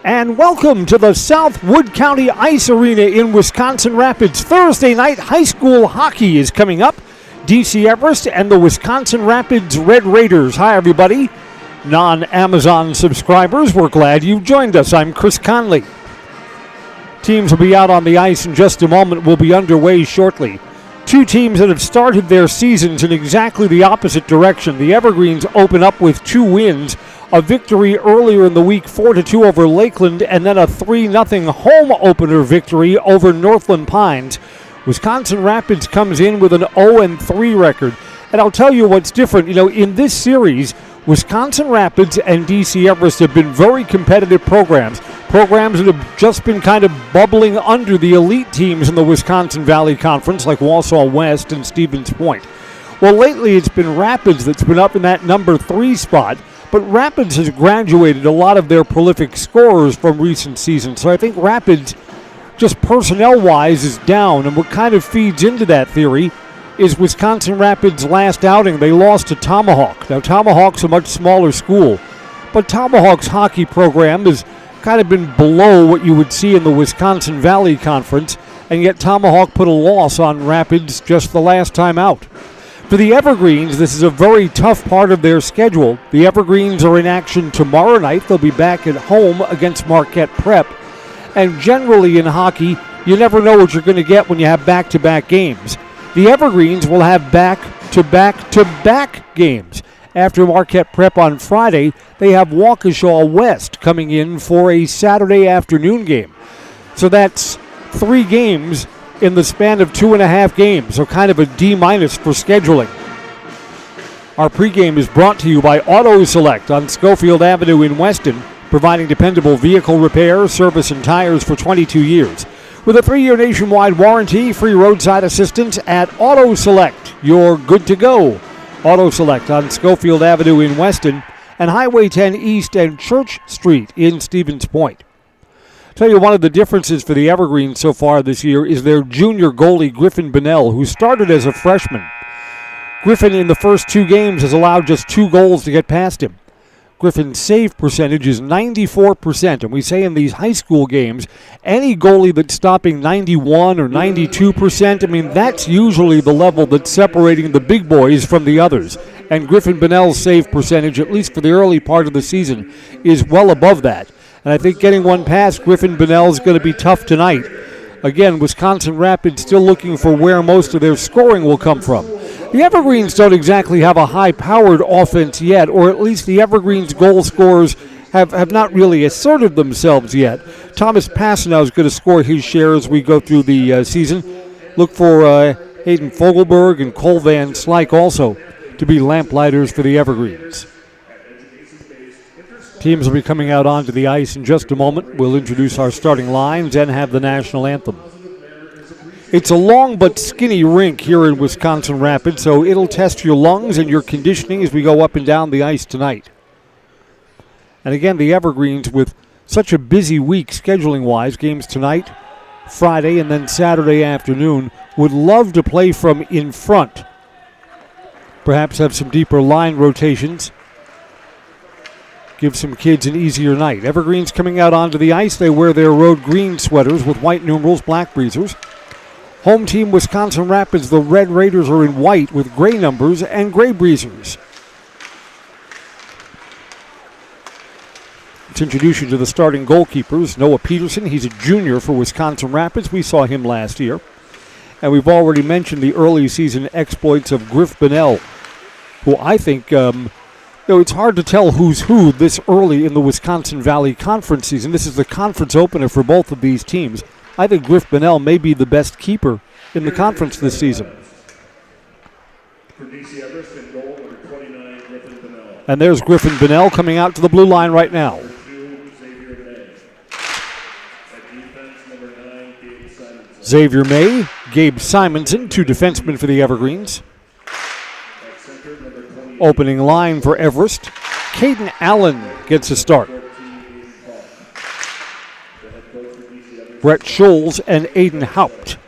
And welcome to the South Wood County Ice Arena in Wisconsin Rapids. Thursday night high school hockey is coming up. DC Everest and the Wisconsin Rapids Red Raiders. Hi, everybody. Non-Amazon subscribers, we're glad you've joined us. I'm Chris Conley. Teams will be out on the ice in just a moment. We'll be underway shortly. Two teams that have started their seasons in exactly the opposite direction. The Evergreens open up with 2 wins. A victory earlier in the week, 4-2 over Lakeland, and then a 3-0 home opener victory over Northland Pines. Wisconsin Rapids comes in with an 0-3 record. And I'll tell you what's different. In this series, Wisconsin Rapids and DC Everest have been very competitive programs. Programs that have just been kind of bubbling under the elite teams in the Wisconsin Valley Conference, like Wausau West and Stevens Point. Well, lately it's been Rapids that's been up in that number 3 spot. But Rapids has graduated a lot of their prolific scorers from recent seasons. So I think Rapids, just personnel-wise, is down. And what kind of feeds into that theory is Wisconsin Rapids' last outing. They lost to Tomahawk. Now, Tomahawk's a much smaller school. But Tomahawk's hockey program has kind of been below what you would see in the Wisconsin Valley Conference. And yet Tomahawk put a loss on Rapids just the last time out. For the Evergreens, this is a very tough part of their schedule. The Evergreens are in action tomorrow night. They'll be back at home against Marquette Prep. And generally in hockey, you never know what you're going to get when you have back-to-back games. The Evergreens will have back-to-back-to-back games. After Marquette Prep on Friday, they have Waukesha West coming in for a Saturday afternoon game. So that's 3 games in the span of 2.5 games, so kind of a D- for scheduling. Our pregame is brought to you by Auto Select on Schofield Avenue in Weston, providing dependable vehicle repair, service, and tires for 22 years. With a 3-year nationwide warranty, free roadside assistance at Auto Select. You're good to go. Auto Select on Schofield Avenue in Weston and Highway 10 East and Church Street in Stevens Point. Tell you, one of the differences for the Evergreens so far this year is their junior goalie, Griffin Bonnell, who started as a freshman. Griffin, in the first 2 games, has allowed just 2 goals to get past him. Griffin's save percentage is 94%, and we say in these high school games, any goalie that's stopping 91 or 92%, that's usually the level that's separating the big boys from the others. And Griffin Bonnell's save percentage, at least for the early part of the season, is well above that. And I think getting one past Griffin Bonnell is going to be tough tonight. Again, Wisconsin Rapids still looking for where most of their scoring will come from. The Evergreens don't exactly have a high-powered offense yet, or at least the Evergreens goal scorers have not really asserted themselves yet. Thomas Passanow is going to score his share as we go through the season. Look for Hayden Fogelberg and Cole Van Slyke also to be lamplighters for the Evergreens. Teams will be coming out onto the ice in just a moment. We'll introduce our starting lines and have the national anthem. It's a long but skinny rink here in Wisconsin Rapids, so it'll test your lungs and your conditioning as we go up and down the ice tonight. And again, the Evergreens, with such a busy week scheduling-wise, games tonight, Friday, and then Saturday afternoon, would love to play from in front. Perhaps have some deeper line rotations. Give some kids an easier night. Evergreens coming out onto the ice. They wear their road green sweaters with white numerals, black breezers. Home team Wisconsin Rapids, the Red Raiders, are in white with gray numbers and gray breezers. Let's introduce you to the starting goalkeepers. Noah Peterson, he's a junior for Wisconsin Rapids. We saw him last year. And we've already mentioned the early season exploits of Griff Bonnell, who I think... it's hard to tell who's who this early in the Wisconsin Valley Conference season. This is the conference opener for both of these teams. I think Griff Bonnell may be the best keeper in the conference this season. And there's Griffin Bonnell coming out to the blue line right now. Xavier May, Gabe Simonson, 2 defensemen for the Evergreens. Opening line for Everest, Caden Allen gets a start. Brett Scholes and Aiden Haupt.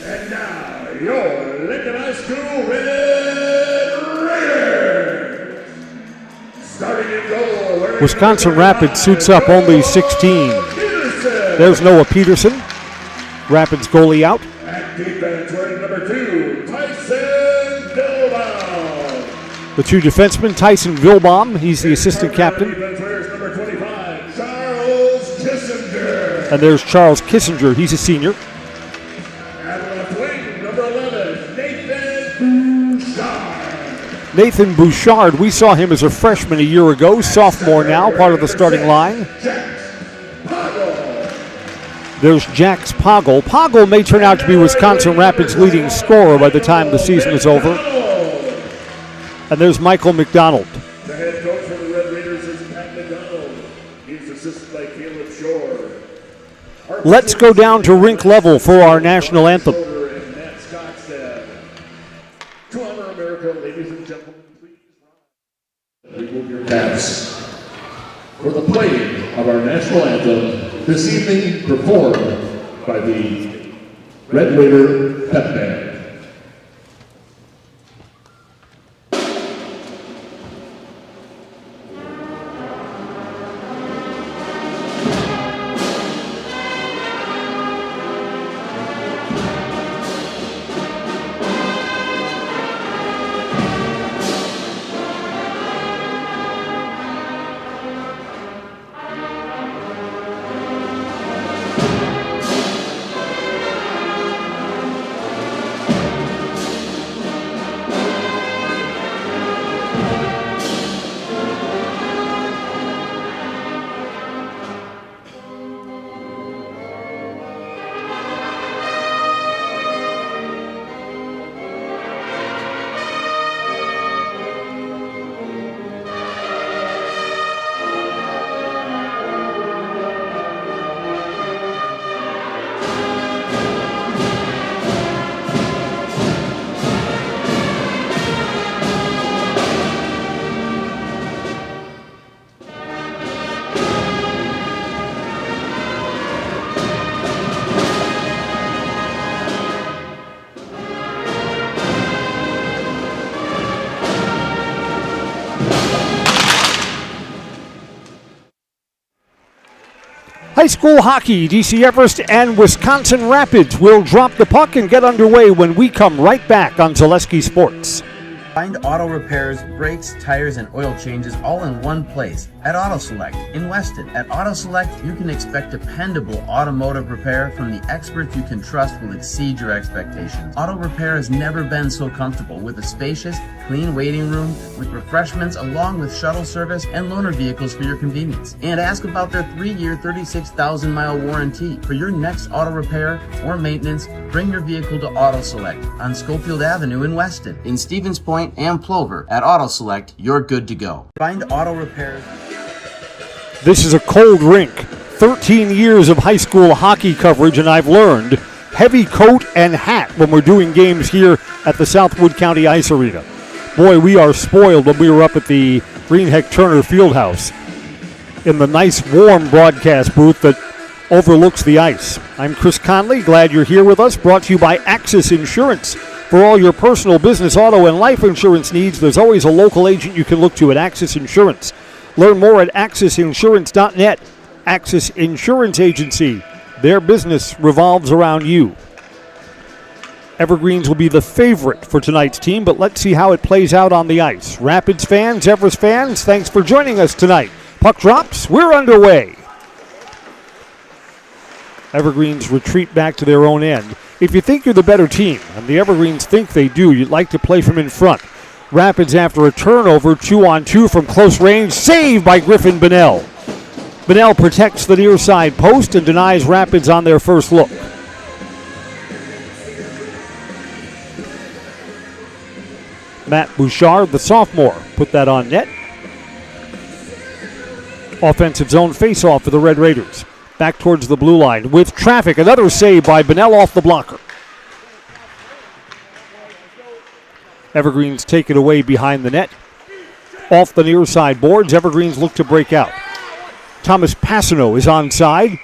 And now, your Lincoln High School Red Raiders. Starting in goal, wearing Wisconsin number Rapids 35, suits up only Noah 16. Peterson. There's Noah Peterson. Rapids goalie out. At defense, wearing number 2, Tyson Dillbaum. The two defensemen, Tyson Vilbaum, he's the assistant captain. Defense wears number 25, Charles Kissinger. And there's Charles Kissinger, he's a senior. At left wing, number 11, Nathan Bouchard. Nathan Bouchard, we saw him as a freshman a year ago, sophomore now, part of the starting line. There's Jax Poggle. Poggle may turn out to be Wisconsin Rapids' leading scorer by the time the season is over. And there's Michael McDonald. The head coach for the Red Raiders is Pat McDonald. He's assisted by Caleb Shore. Let's go down to rink level for our national anthem. And Matt Skockstad. To honor America, ladies and gentlemen, please remove your caps. For the playing of our national anthem, this evening performed by the Red Raider Pep Band. High school hockey, DC Everest and Wisconsin Rapids will drop the puck and get underway when we come right back on Zaleski Sports. Find auto repairs, brakes, tires, and oil changes all in one place at Auto Select in Weston. At Auto Select, you can expect dependable automotive repair from the experts you can trust will exceed your expectations. Auto repair has never been so comfortable with a spacious, clean waiting room with refreshments along with shuttle service and loaner vehicles for your convenience. And ask about their 3-year, 36,000-mile warranty. For your next auto repair or maintenance, bring your vehicle to Auto Select on Schofield Avenue in Weston. In Stevens Point and Plover, at Auto Select, you're good to go. Find auto repairs. This is a cold rink. 13 years of high school hockey coverage, and I've learned heavy coat and hat when we're doing games here at the Southwood County Ice Arena. Boy, we are spoiled when we were up at the Greenheck Turner Fieldhouse in the nice warm broadcast booth that overlooks the ice. I'm Chris Conley, glad you're here with us, brought to you by Axis Insurance. For all your personal, business, auto, and life insurance needs, there's always a local agent you can look to at Axis Insurance. Learn more at AxisInsurance.net. Axis Insurance Agency. Their business revolves around you. Evergreens will be the favorite for tonight's team, but let's see how it plays out on the ice. Rapids fans, Everest fans, thanks for joining us tonight. Puck drops, we're underway. Evergreens retreat back to their own end. If you think you're the better team, and the Evergreens think they do, you'd like to play from in front. Rapids after a turnover, 2-on-2 from close range, saved by Griffin Bunnell. Bunnell protects the near side post and denies Rapids on their first look. Matt Bouchard, the sophomore, put that on net. Offensive zone faceoff for the Red Raiders. Back towards the blue line with traffic. Another save by Bunnell off the blocker. Evergreens take it away behind the net. Off the near side boards, Evergreens look to break out. Thomas Passano is onside.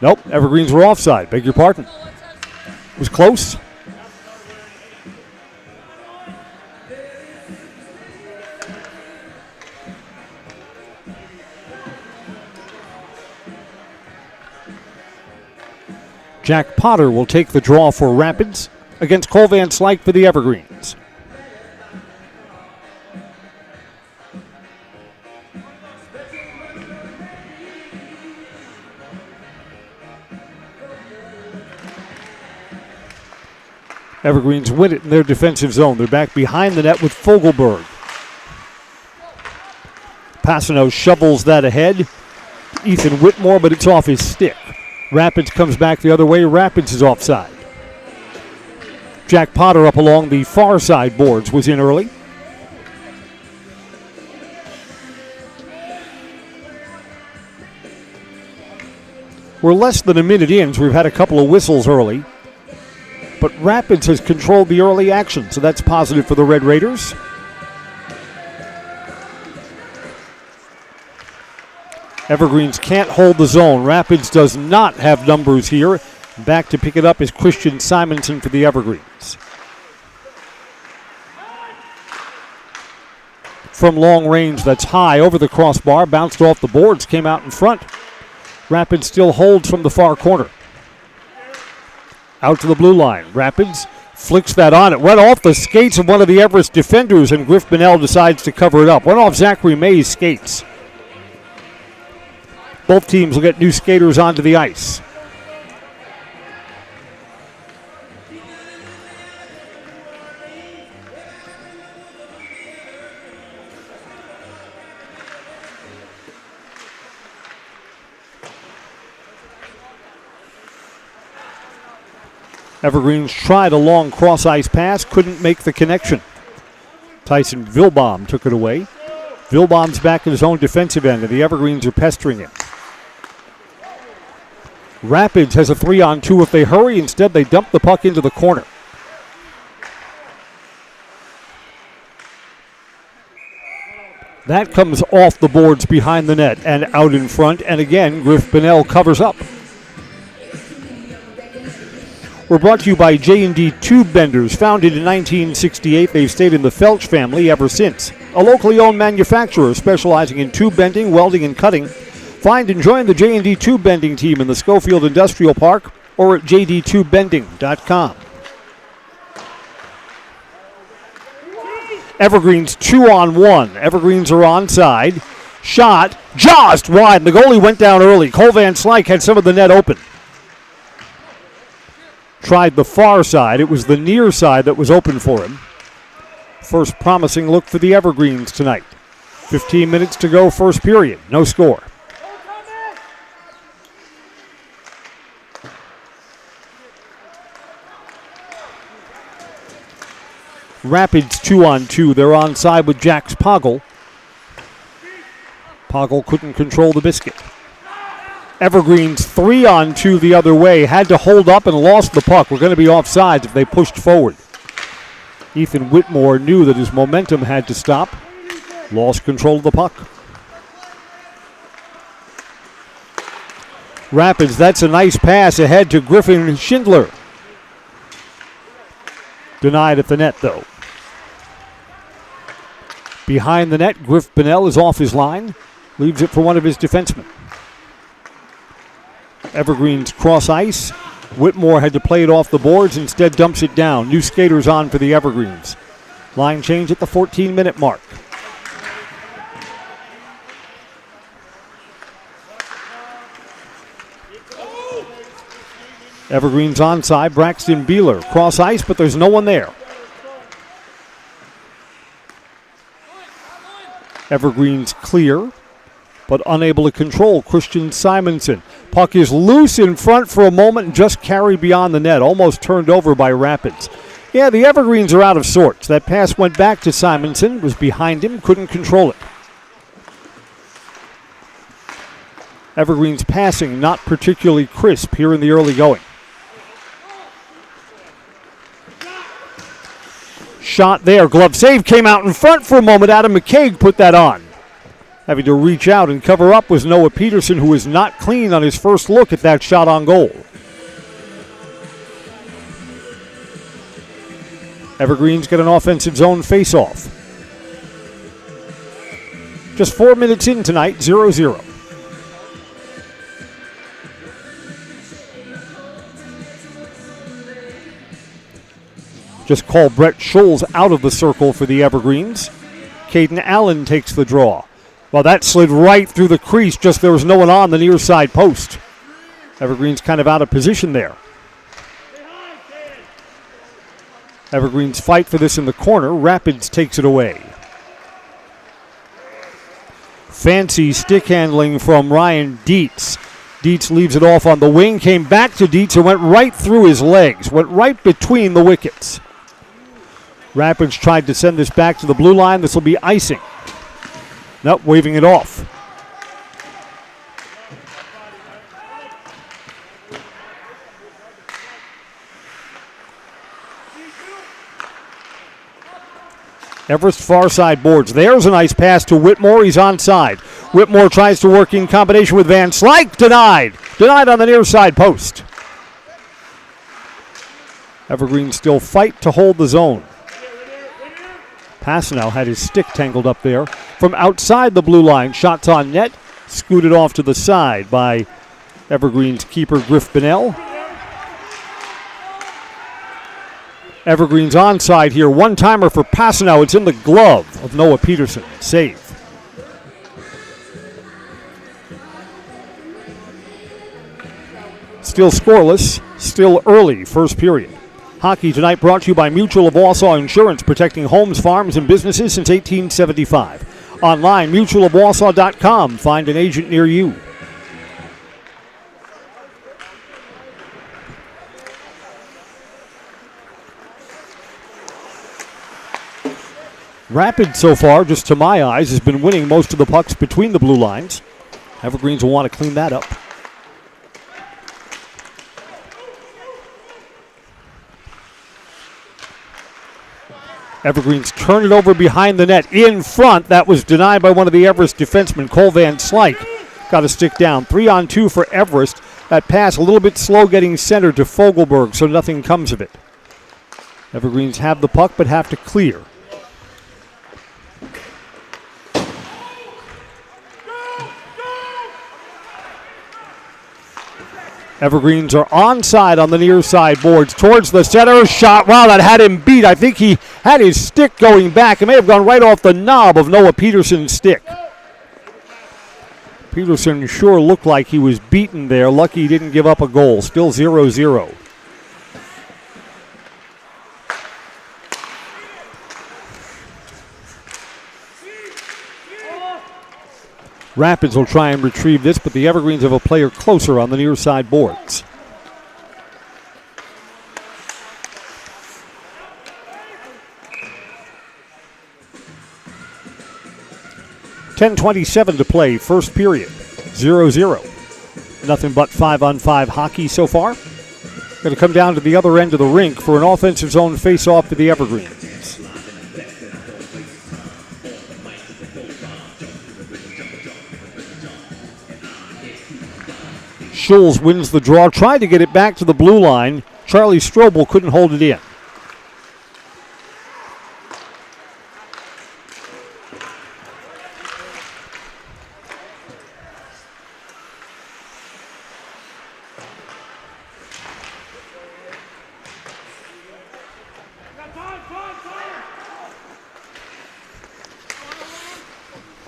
Nope, Evergreens were offside. Beg your pardon. It was close. Jack Potter will take the draw for Rapids against Cole Van Slyke for the Evergreens. Evergreens win it in their defensive zone. They're back behind the net with Fogelberg. Passano shovels that ahead. Ethan Whitmore, but it's off his stick. Rapids comes back the other way. Rapids is offside. Jack Potter up along the far side boards was in early. We're less than a minute in, so we've had a couple of whistles early. But Rapids has controlled the early action, so that's positive for the Red Raiders. Evergreens can't hold the zone. Rapids does not have numbers here. Back to pick it up is Christian Simonson for the Evergreens. From long range, that's high over the crossbar, bounced off the boards, came out in front. Rapids still holds from the far corner. Out to the blue line. Rapids flicks that on. It went off the skates of one of the Everest defenders, and Griff Bonnell decides to cover it up. Went off Zachary May's skates. Both teams will get new skaters onto the ice. Evergreens tried a long cross-ice pass, couldn't make the connection. Tyson Vilbaum took it away. Vilbaum's back in his own defensive end, and the Evergreens are pestering him. Rapids has a 3-on-2 if they hurry. Instead, they dump the puck into the corner. That comes off the boards behind the net and out in front, and again, Griff Bonnell covers up. We're brought to you by J&D Tube Benders. Founded in 1968, they've stayed in the Felch family ever since. A locally owned manufacturer specializing in tube bending, welding, and cutting. Find and join the J&D Tube Bending team in the Schofield Industrial Park or at jdtubebending.com. Evergreens 2-on-1. Evergreens are onside. Shot just wide. The goalie went down early. Cole Van Slyke had some of the net open. Tried the far side. It was the near side that was open for him. First promising look for the Evergreens tonight. 15 minutes to go, first period. No score. Rapids 2-on-2. They're onside with Jax Poggle. Poggle couldn't control the biscuit. Evergreens 3-on-2 the other way. Had to hold up and lost the puck. We're going to be offsides if they pushed forward. Ethan Whitmore knew that his momentum had to stop. Lost control of the puck. Rapids, that's a nice pass ahead to Griffin Schindler. Denied at the net, though. Behind the net, Griff Bonnell is off his line. Leaves it for one of his defensemen. Evergreens cross ice. Whitmore had to play it off the boards, instead dumps it down. New skaters on for the Evergreens. Line change at the 14-minute mark. Evergreens onside. Braxton Beeler cross ice, but there's no one there. Evergreens clear, but unable to control Christian Simonson. Puck is loose in front for a moment and just carried beyond the net, almost turned over by Rapids. Yeah, the Evergreens are out of sorts. That pass went back to Simonson, was behind him, couldn't control it. Evergreens passing not particularly crisp here in the early going. Shot there, glove save, came out in front for a moment. Adam McCaig put that on. Having to reach out and cover up was Noah Peterson, who was not clean on his first look at that shot on goal. Evergreens get an offensive zone face-off. Just 4 minutes in tonight, 0-0. Just call Brett Scholes out of the circle for the Evergreens. Caden Allen takes the draw. Well, that slid right through the crease, just there was no one on the near side post. Evergreens kind of out of position there. Evergreens fight for this in the corner. Rapids takes it away. Fancy stick handling from Ryan Dietz. Dietz leaves it off on the wing, came back to Dietz and went right through his legs, went right between the wickets. Rapids tried to send this back to the blue line. This will be icing. Nope, waving it off. Everest far side boards. There's a nice pass to Whitmore. He's onside. Whitmore tries to work in combination with Van Slyke. Denied. Denied on the near side post. Evergreen still fight to hold the zone. Passanow had his stick tangled up there. From outside the blue line, shots on net. Scooted off to the side by Evergreen's keeper Griff Bennell. Evergreen's onside here. One-timer for Passanow. It's in the glove of Noah Peterson. Save. Still scoreless. Still early first period. Hockey tonight brought to you by Mutual of Wausau Insurance, protecting homes, farms, and businesses since 1875. Online, mutualofwausau.com. Find an agent near you. Rapid so far, just to my eyes, has been winning most of the pucks between the blue lines. Evergreens will want to clean that up. Evergreens turn it over behind the net. In front, that was denied by one of the Everest defensemen, Cole Van Slyke. Got a stick down. 3-on-2 for Everest. That pass a little bit slow getting centered to Fogelberg, so nothing comes of it. Evergreens have the puck but have to clear. Evergreens are onside on the near side boards towards the center. Shot. Wow, that had him beat. I think he had his stick going back. It may have gone right off the knob of Noah Peterson's stick. Peterson sure looked like he was beaten there. Lucky he didn't give up a goal. Still 0-0. Rapids will try and retrieve this, but the Evergreens have a player closer on the near side boards. .10:27 to play, first period, 0-0. Nothing but 5-on-5 hockey so far. Going to come down to the other end of the rink for an offensive zone face-off to the Evergreens. Scholes wins the draw, tried to get it back to the blue line. Charlie Strobel couldn't hold it in.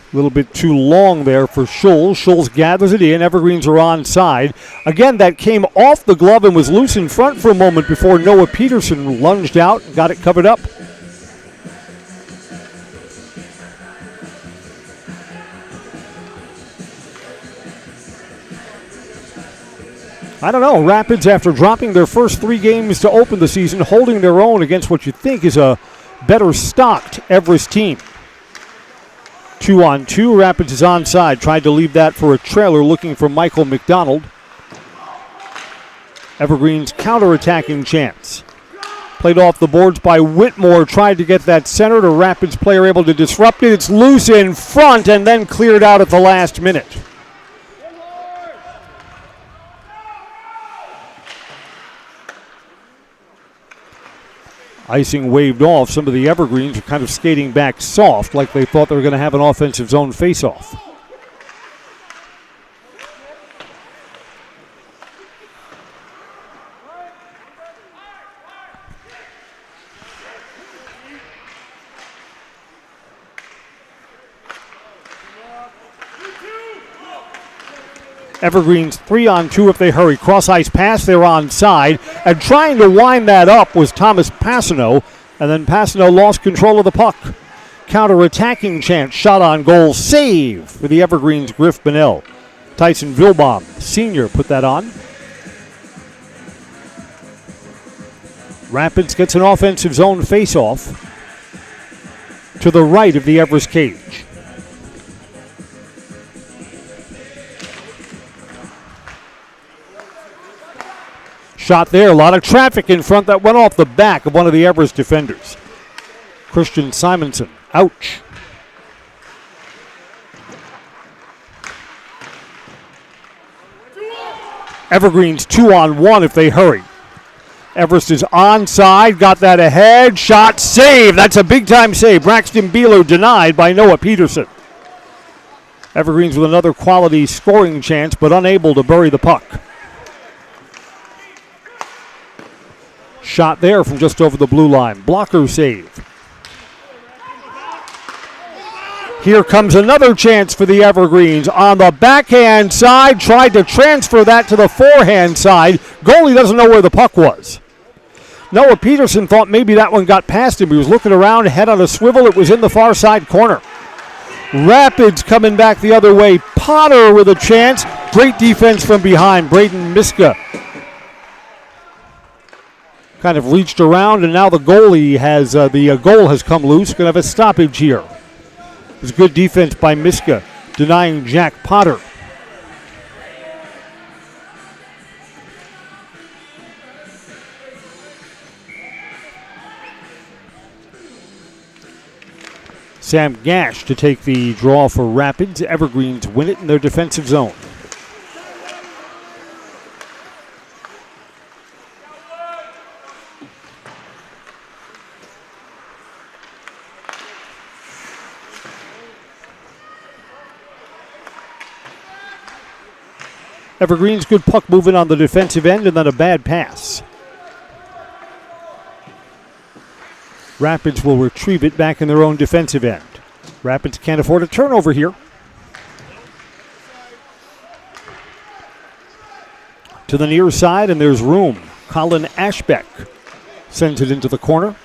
A little bit too long there for Scholes. Scholes gathers it in. Evergreens are onside. Again, that came off the glove and was loose in front for a moment before Noah Peterson lunged out and got it covered up. I don't know. Rapids, after dropping their first 3 games to open the season, holding their own against what you think is a better stocked Everest team. 2-on-2. Rapids is onside. Tried to leave that for a trailer looking for Michael McDonald. Evergreen's counter-attacking chance. Played off the boards by Whitmore. Tried to get that centered. A Rapids player able to disrupt it. It's loose in front and then cleared out at the last minute. Icing waved off. Some of the Evergreens are kind of skating back soft like they thought they were going to have an offensive zone faceoff. Evergreen's 3-on-2 if they hurry. Cross ice pass, they're onside. And trying to wind that up was Thomas Passano. And then Passano lost control of the puck. Counter-attacking chance, shot on goal, save for the Evergreens, Griff Bonnell. Tyson Vilbaum, senior, put that on. Rapids gets an offensive zone face-off to the right of the Everest cage. Shot there, a lot of traffic in front that went off the back of one of the Everest defenders. Christian Simonson, ouch. Evergreen's 2-on-1 if they hurry. Everest is onside, got that ahead, shot, save. That's a big-time save. Braxton Beeler denied by Noah Peterson. Evergreens with another quality scoring chance, but unable to bury the puck. Shot there from just over the blue line. Blocker save. Here comes another chance for the Evergreens. On the backhand side, tried to transfer that to the forehand side. Goalie doesn't know where the puck was. Noah Peterson thought maybe that one got past him. He was looking around, head on a swivel. It was in the far side corner. Rapids coming back the other way. Potter with a chance. Great defense from behind. Braden Miska kind of reached around, and now the goalie has, the goal has come loose. Going to have a stoppage here. It was good defense by Miska, denying Jack Potter. Sam Gash to take the draw for Rapids. Evergreens win it in their defensive zone. Evergreen's good puck moving on the defensive end and then a bad pass. Rapids will retrieve it back in their own defensive end. Rapids can't afford a turnover here. To the near side, and there's room. Colin Ashbeck sends it into the corner.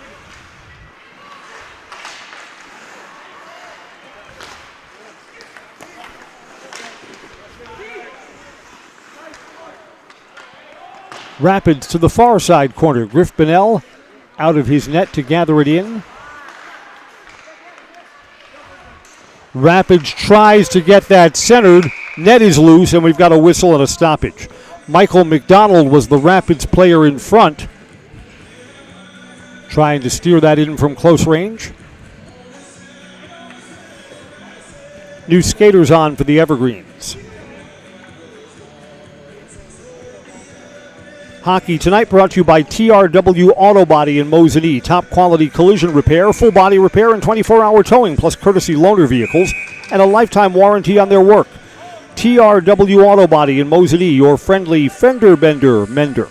Rapids to the far side corner. Griff Bonnell out of his net to gather it in. Rapids tries to get that centered. Net is loose, and we've got a whistle and a stoppage. Michael McDonald was the Rapids player in front, trying to steer that in from close range. New skaters on for the Evergreens. Hockey tonight brought to you by TRW Auto Body in Mosinee. Top quality collision repair, full body repair, and 24-hour towing, plus courtesy loaner vehicles, and a lifetime warranty on their work. TRW Auto Body in Mosinee, your friendly fender bender mender.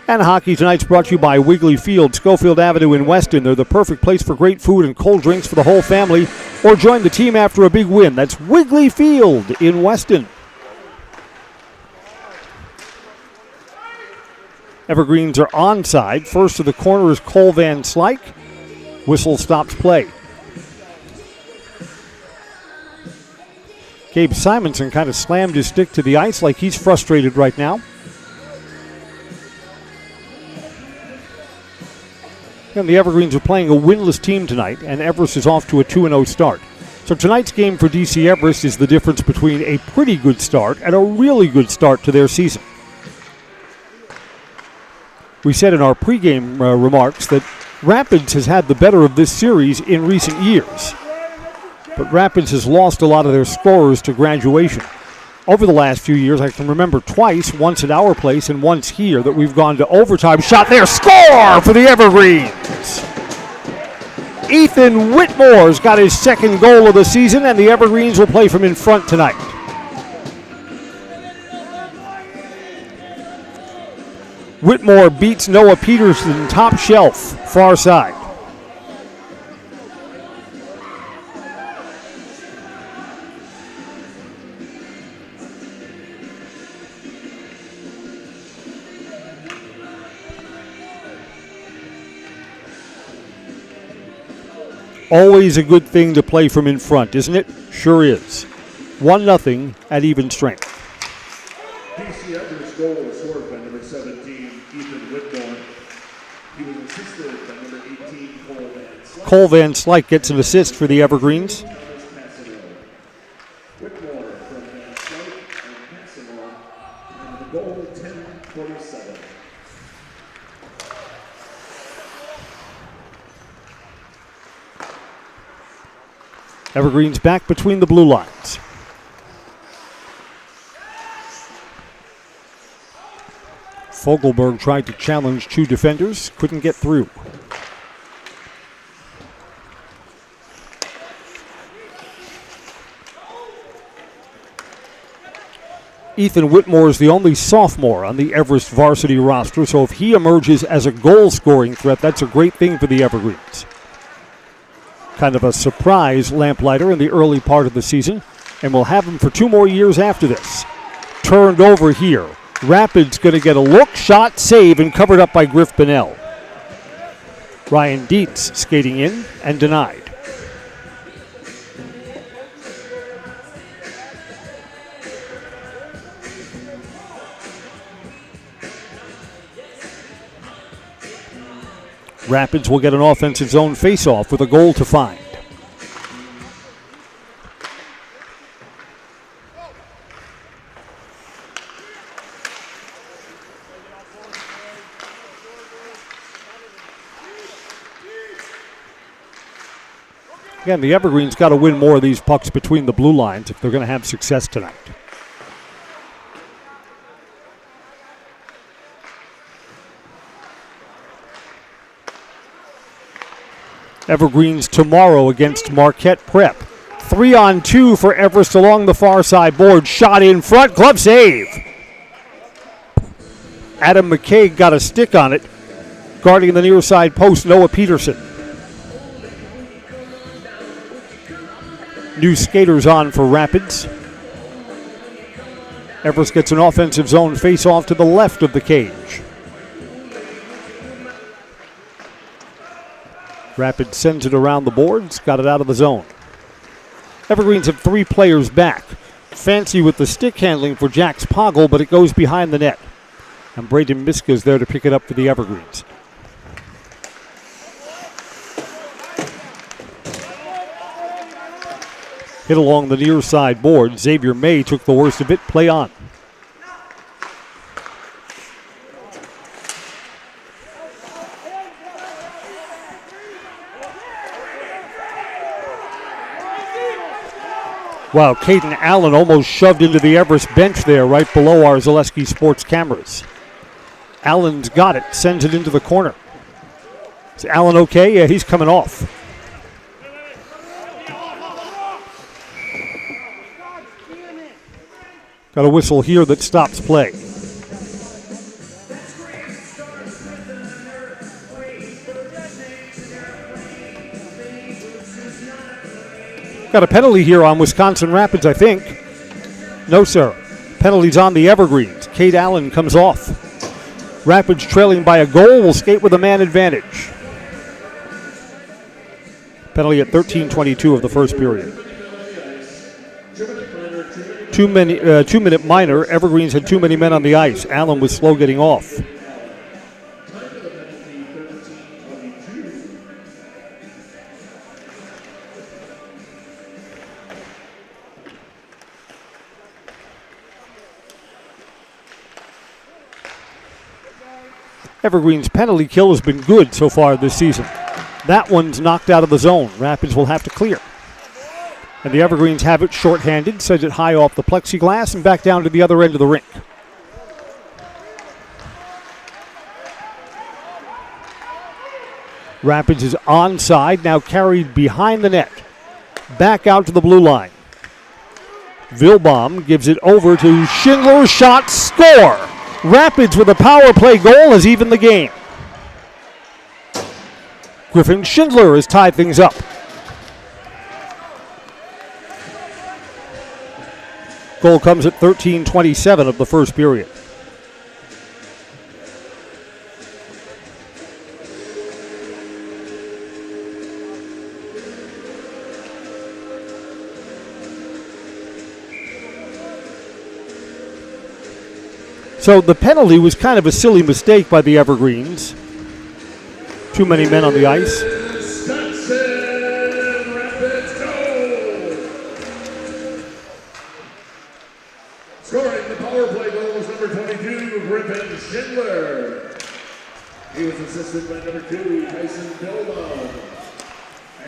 And hockey tonight's brought to you by Wiggly Field, Schofield Avenue in Weston. They're the perfect place for great food and cold drinks for the whole family, or join the team after a big win. That's Wiggly Field in Weston. Evergreens are onside. First to the corner is Cole Van Slyke. Whistle stops play. Gabe Simonson kind of slammed his stick to the ice like he's frustrated right now. And the Evergreens are playing a winless team tonight, and Everest is off to a 2-0 start. So tonight's game for DC Everest is the difference between a pretty good start and a really good start to their season. We said in our pregame remarks that Rapids has had the better of this series in recent years. But Rapids has lost a lot of their scorers to graduation. Over the last few years, I can remember twice, once at our place and once here, that we've gone to overtime. Shot there, score for the Evergreens! Ethan Whitmore's got his second goal of the season, and the Evergreens will play from in front tonight. Whitmore beats Noah Peterson top shelf, far side. Always a good thing to play from in front, isn't it? Sure is. 1-0 at even strength. DC Everest goal was scored by number 17, Ethan Whitmore. He was assisted by number 18, Cole Van Slyke. Cole Van Slyke gets an assist for the Evergreens. Whitmore from Van Slyke and passing on. And the goal 10-47. Evergreens back between the blue lines. Fogelberg tried to challenge 2 defenders, couldn't get through. Ethan Whitmore is the only sophomore on the Everest varsity roster, so if he emerges as a goal-scoring threat, that's a great thing for the Evergreens. Kind of a surprise lamplighter in the early part of the season, and we'll have him for 2 more years after this. Turned over here. Rapids going to get a look, shot, save, and covered up by Griff Bonnell. Ryan Dietz skating in and denied. Rapids will get an offensive zone face-off with a goal to find. Again, the Evergreens got to win more of these pucks between the blue lines if they're going to have success tonight. Evergreens tomorrow against Marquette Prep. 3-on-2 for Everest along the far side board. Shot in front, glove save. Adam McKay got a stick on it. Guarding the near side post, Noah Peterson. New skaters on for Rapids. Everest gets an offensive zone face-off to the left of the cage. Rapids sends it around the boards, got it out of the zone. Evergreens have 3 players back. Fancy with the stick handling for Jax Poggle, but it goes behind the net. And Braden Miska is there to pick it up for the Evergreens. Hit along the near side board. Xavier May took the worst of it. Play on. Wow, Caden Allen almost shoved into the Everest bench there, right below our Zaleski Sports cameras. Allen's got it, sends it into the corner. Is Allen okay? Yeah, he's coming off. Got a whistle here that stops play. Got a penalty here on Wisconsin Rapids, I think. No, sir. Penalty's on the Evergreens. Cade Allen comes off. Rapids trailing by a goal will skate with a man advantage. Penalty at 13:22 of the first period. 2-minute minor. Evergreens had too many men on the ice. Allen was slow getting off. Evergreen's penalty kill has been good so far this season. That one's knocked out of the zone. Rapids will have to clear. And the Evergreens have it shorthanded, sends it high off the plexiglass and back down to the other end of the rink. Rapids is onside, now carried behind the net. Back out to the blue line. Vilbaum gives it over to Schindler, shot, score! Rapids with a power play goal has evened the game. Griffin Schindler has tied things up. Goal comes at 13:27 of the first period. So the penalty was kind of a silly mistake by the Evergreens. Too many men on the ice. Wisconsin Rapids goal. Scoring the power play goal was number 22, Griffin Schindler. He was assisted by number 2, Tyson Bilbaum.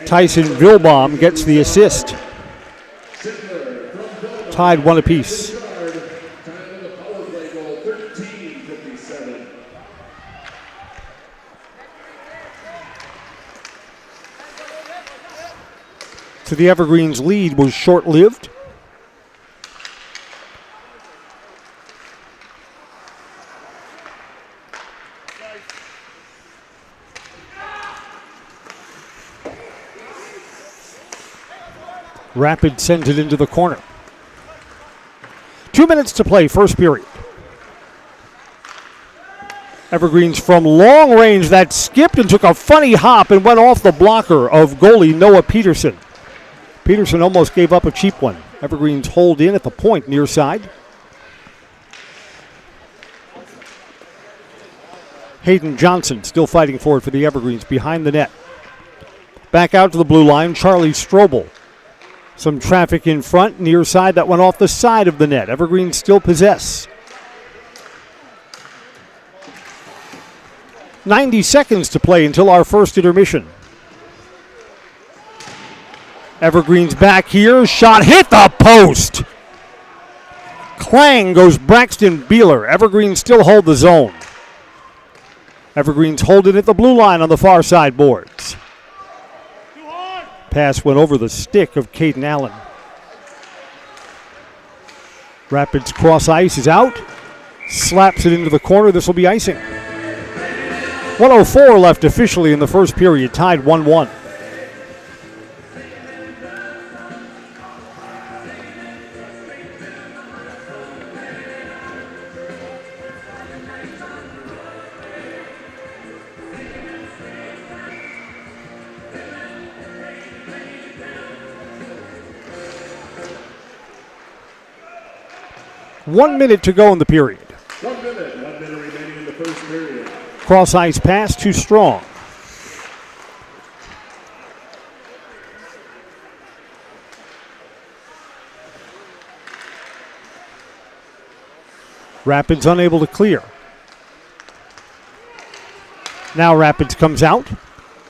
Tyson Vilbaum gets the assist. Tied one apiece. Time of the power play goal, 13:57. So the Evergreens' lead was short-lived. Rapid sends it into the corner. 2 minutes to play, first period. Evergreens from long range, that skipped and took a funny hop and went off the blocker of goalie Noah Peterson. Peterson almost gave up a cheap one. Evergreens hold in at the point near side. Hayden Johnson still fighting for it for the Evergreens behind the net. Back out to the blue line, Charlie Strobel. Some traffic in front, near side, that went off the side of the net. Evergreens still possess. 90 seconds to play until our first intermission. Evergreens back here, shot hit the post. Clang goes Braxton Beeler. Evergreens still hold the zone. Evergreens hold it at the blue line on the far side boards. Pass went over the stick of Caden Allen. Rapids cross ice is out. Slaps it into the corner. This will be icing. 1:04 left officially in the first period, tied 1-1. One minute to go in the period. 1 minute remaining in the first period. Cross ice pass too strong. Rapids unable to clear. Now Rapids comes out.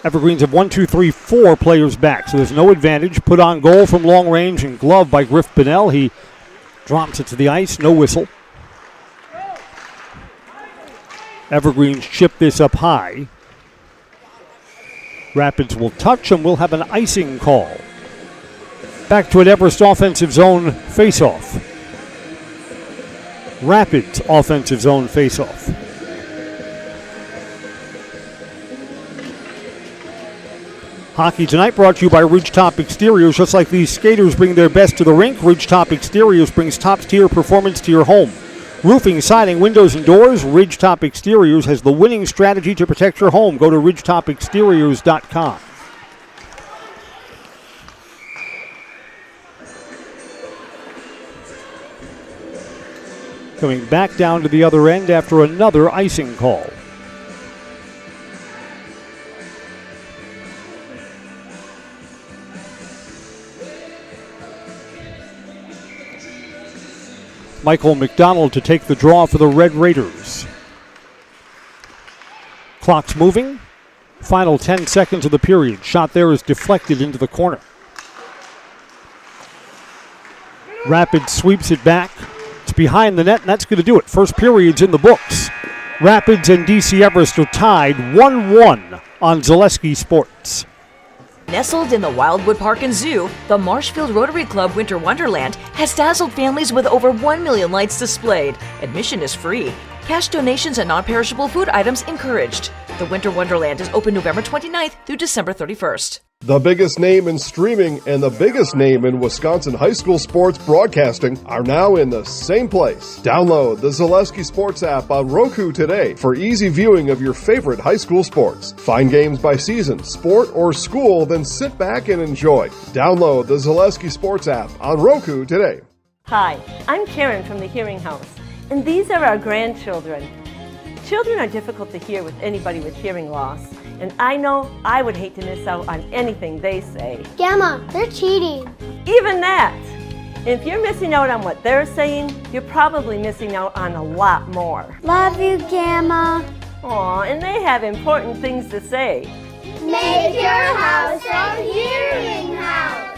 Evergreens have 4 players back, so there's no advantage. Put on goal from long range and glove by Griff Bonnell. He drops it to the ice, no whistle. Evergreens chip this up high. Rapids will touch and we'll have an icing call. Back to an Everest offensive zone faceoff. Rapids offensive zone faceoff. Hockey tonight brought to you by Ridgetop Exteriors. Just like these skaters bring their best to the rink, Ridgetop Exteriors brings top-tier performance to your home. Roofing, siding, windows, and doors, Ridgetop Exteriors has the winning strategy to protect your home. Go to ridgetopexteriors.com. Coming back down to the other end after another icing call. Michael McDonald to take the draw for the Red Raiders. Clock's moving. Final 10 seconds of the period. Shot there is deflected into the corner. Rapids sweeps it back. It's behind the net, and that's going to do it. First period's in the books. Rapids and DC Everest are tied 1-1 on Zaleski Sports. Nestled in the Wildwood Park and Zoo, the Marshfield Rotary Club Winter Wonderland has dazzled families with over 1 million lights displayed. Admission is free. Cash donations and non-perishable food items encouraged. The Winter Wonderland is open November 29th through December 31st. The biggest name in streaming and the biggest name in Wisconsin high school sports broadcasting are now in the same place. Download the Zaleski Sports app on Roku today for easy viewing of your favorite high school sports. Find games by season, sport, or school, then sit back and enjoy. Download the Zaleski Sports app on Roku today. Hi, I'm Karen from the Hearing House. And these are our grandchildren. Children are difficult to hear with anybody with hearing loss, and I know I would hate to miss out on anything they say. Gamma, they're cheating. Even that! If you're missing out on what they're saying, you're probably missing out on a lot more. Love you, Gamma. Aw, and they have important things to say. Make your house a hearing house.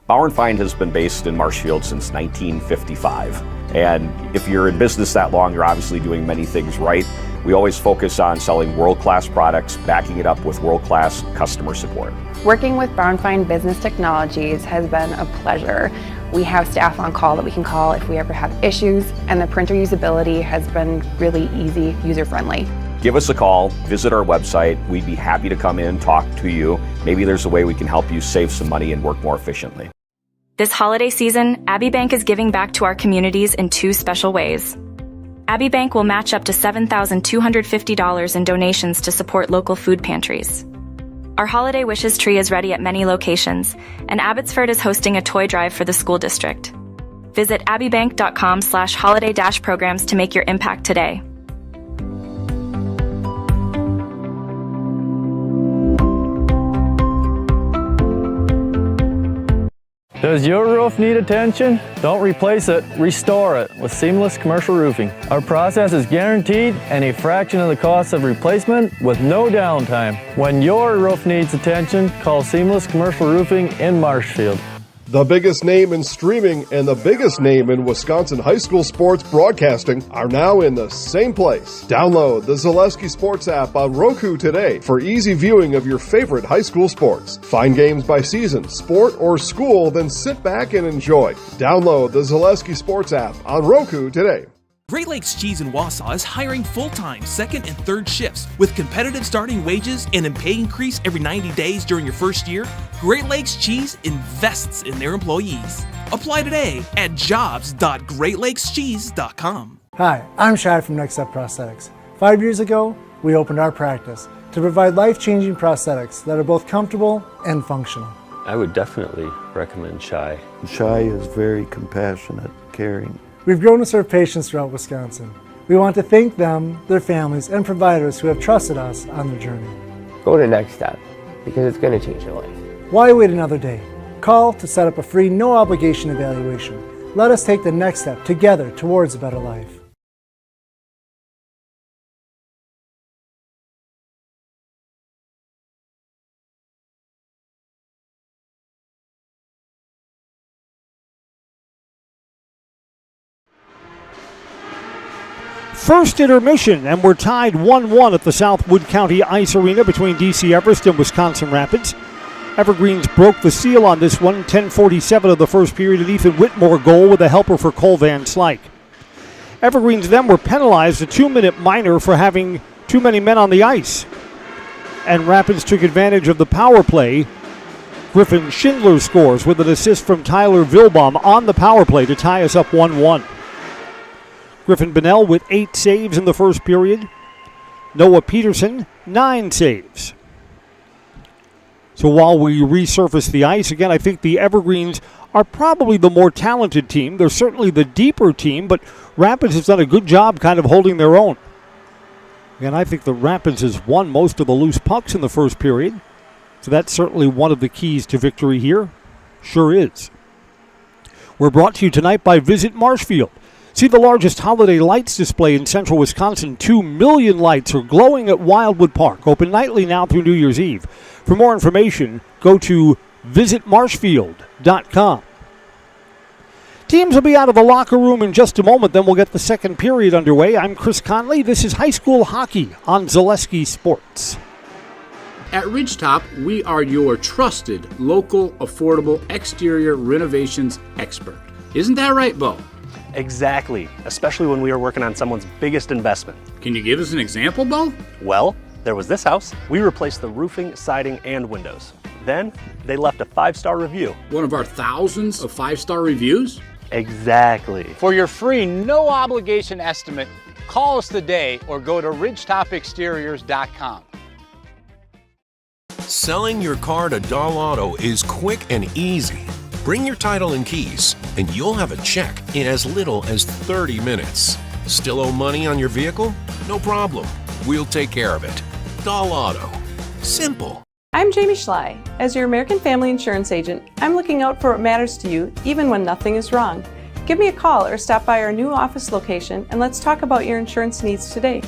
Bauer & Feind has been based in Marshfield since 1955. And if you're in business that long, you're obviously doing many things right. We always focus on selling world-class products, backing it up with world-class customer support. Working with Bauer & Feind Business Technologies has been a pleasure. We have staff on call that we can call if we ever have issues, and the printer usability has been really easy, user-friendly. Give us a call, visit our website. We'd be happy to come in, talk to you. Maybe there's a way we can help you save some money and work more efficiently. This holiday season, Abbey Bank is giving back to our communities in 2 special ways. Abbey Bank will match up to $7,250 in donations to support local food pantries. Our Holiday Wishes tree is ready at many locations, and Abbotsford is hosting a toy drive for the school district. Visit abbeybank.com/holiday-programs to make your impact today. Does your roof need attention? Don't replace it, restore it with Seamless Commercial Roofing. Our process is guaranteed and a fraction of the cost of replacement with no downtime. When your roof needs attention, call Seamless Commercial Roofing in Marshfield. The biggest name in streaming and the biggest name in Wisconsin high school sports broadcasting are now in the same place. Download the Zaleski Sports app on Roku today for easy viewing of your favorite high school sports. Find games by season, sport, or school, then sit back and enjoy. Download the Zaleski Sports app on Roku today. Great Lakes Cheese in Wausau is hiring full-time second and third shifts with competitive starting wages and a pay increase every 90 days during your first year. Great Lakes Cheese invests in their employees. Apply today at jobs.greatlakescheese.com. Hi, I'm Shad from Next Step Prosthetics. 5 years ago, we opened our practice to provide life-changing prosthetics that are both comfortable and functional. I would definitely recommend Shai. Shai is very compassionate, caring. We've grown to serve patients throughout Wisconsin. We want to thank them, their families, and providers who have trusted us on their journey. Go to Next Step, because it's going to change your life. Why wait another day? Call to set up a free, no-obligation evaluation. Let us take the next step together towards a better life. First intermission, and we're tied 1-1 at the South Wood County Ice Arena between DC Everest and Wisconsin Rapids. Evergreens broke the seal on this one, 10:47 of the first period, an Ethan Whitmore goal with a helper for Cole Van Slyke. Evergreens then were penalized a 2-minute minor for having too many men on the ice. And Rapids took advantage of the power play. Griffin Schindler scores with an assist from Tyler Vilbaum on the power play to tie us up 1-1. Griffin Bennell with 8 saves in the first period. Noah Peterson, 9 saves. So while we resurface the ice, again, I think the Evergreens are probably the more talented team. They're certainly the deeper team, but Rapids has done a good job kind of holding their own. Again, I think the Rapids has won most of the loose pucks in the first period. So that's certainly one of the keys to victory here. Sure is. We're brought to you tonight by Visit Marshfield. See the largest holiday lights display in central Wisconsin. 2 million lights are glowing at Wildwood Park. Open nightly now through New Year's Eve. For more information, go to visitmarshfield.com. Teams will be out of the locker room in just a moment, then we'll get the second period underway. I'm Chris Conley. This is high school hockey on Zaleski Sports. At Ridgetop, we are your trusted, local, affordable exterior renovations expert. Isn't that right, Bo? Exactly, especially when we are working on someone's biggest investment. Can you give us an example, Bo? Well, there was this house. We replaced the roofing, siding, and windows. Then, they left a 5-star review. One of our thousands of 5-star reviews? Exactly. For your free, no-obligation estimate, call us today or go to ridgetopexteriors.com. Selling your car to Dahl Auto is quick and easy. Bring your title and keys, and you'll have a check in as little as 30 minutes. Still owe money on your vehicle? No problem. We'll take care of it. Dahl Auto. Simple. I'm Jamie Schley. As your American Family Insurance agent, I'm looking out for what matters to you, even when nothing is wrong. Give me a call or stop by our new office location, and let's talk about your insurance needs today.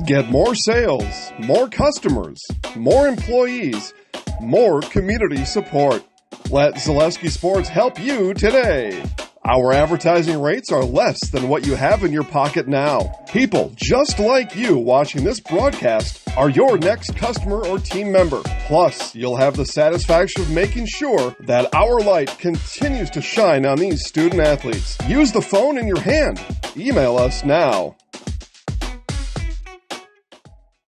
Get more sales, more customers, more employees, more community support. Let Zaleski Sports help you today. Our advertising rates are less than what you have in your pocket now. People just like you watching this broadcast are your next customer or team member. Plus, you'll have the satisfaction of making sure that our light continues to shine on these student athletes. Use the phone in your hand. Email us now.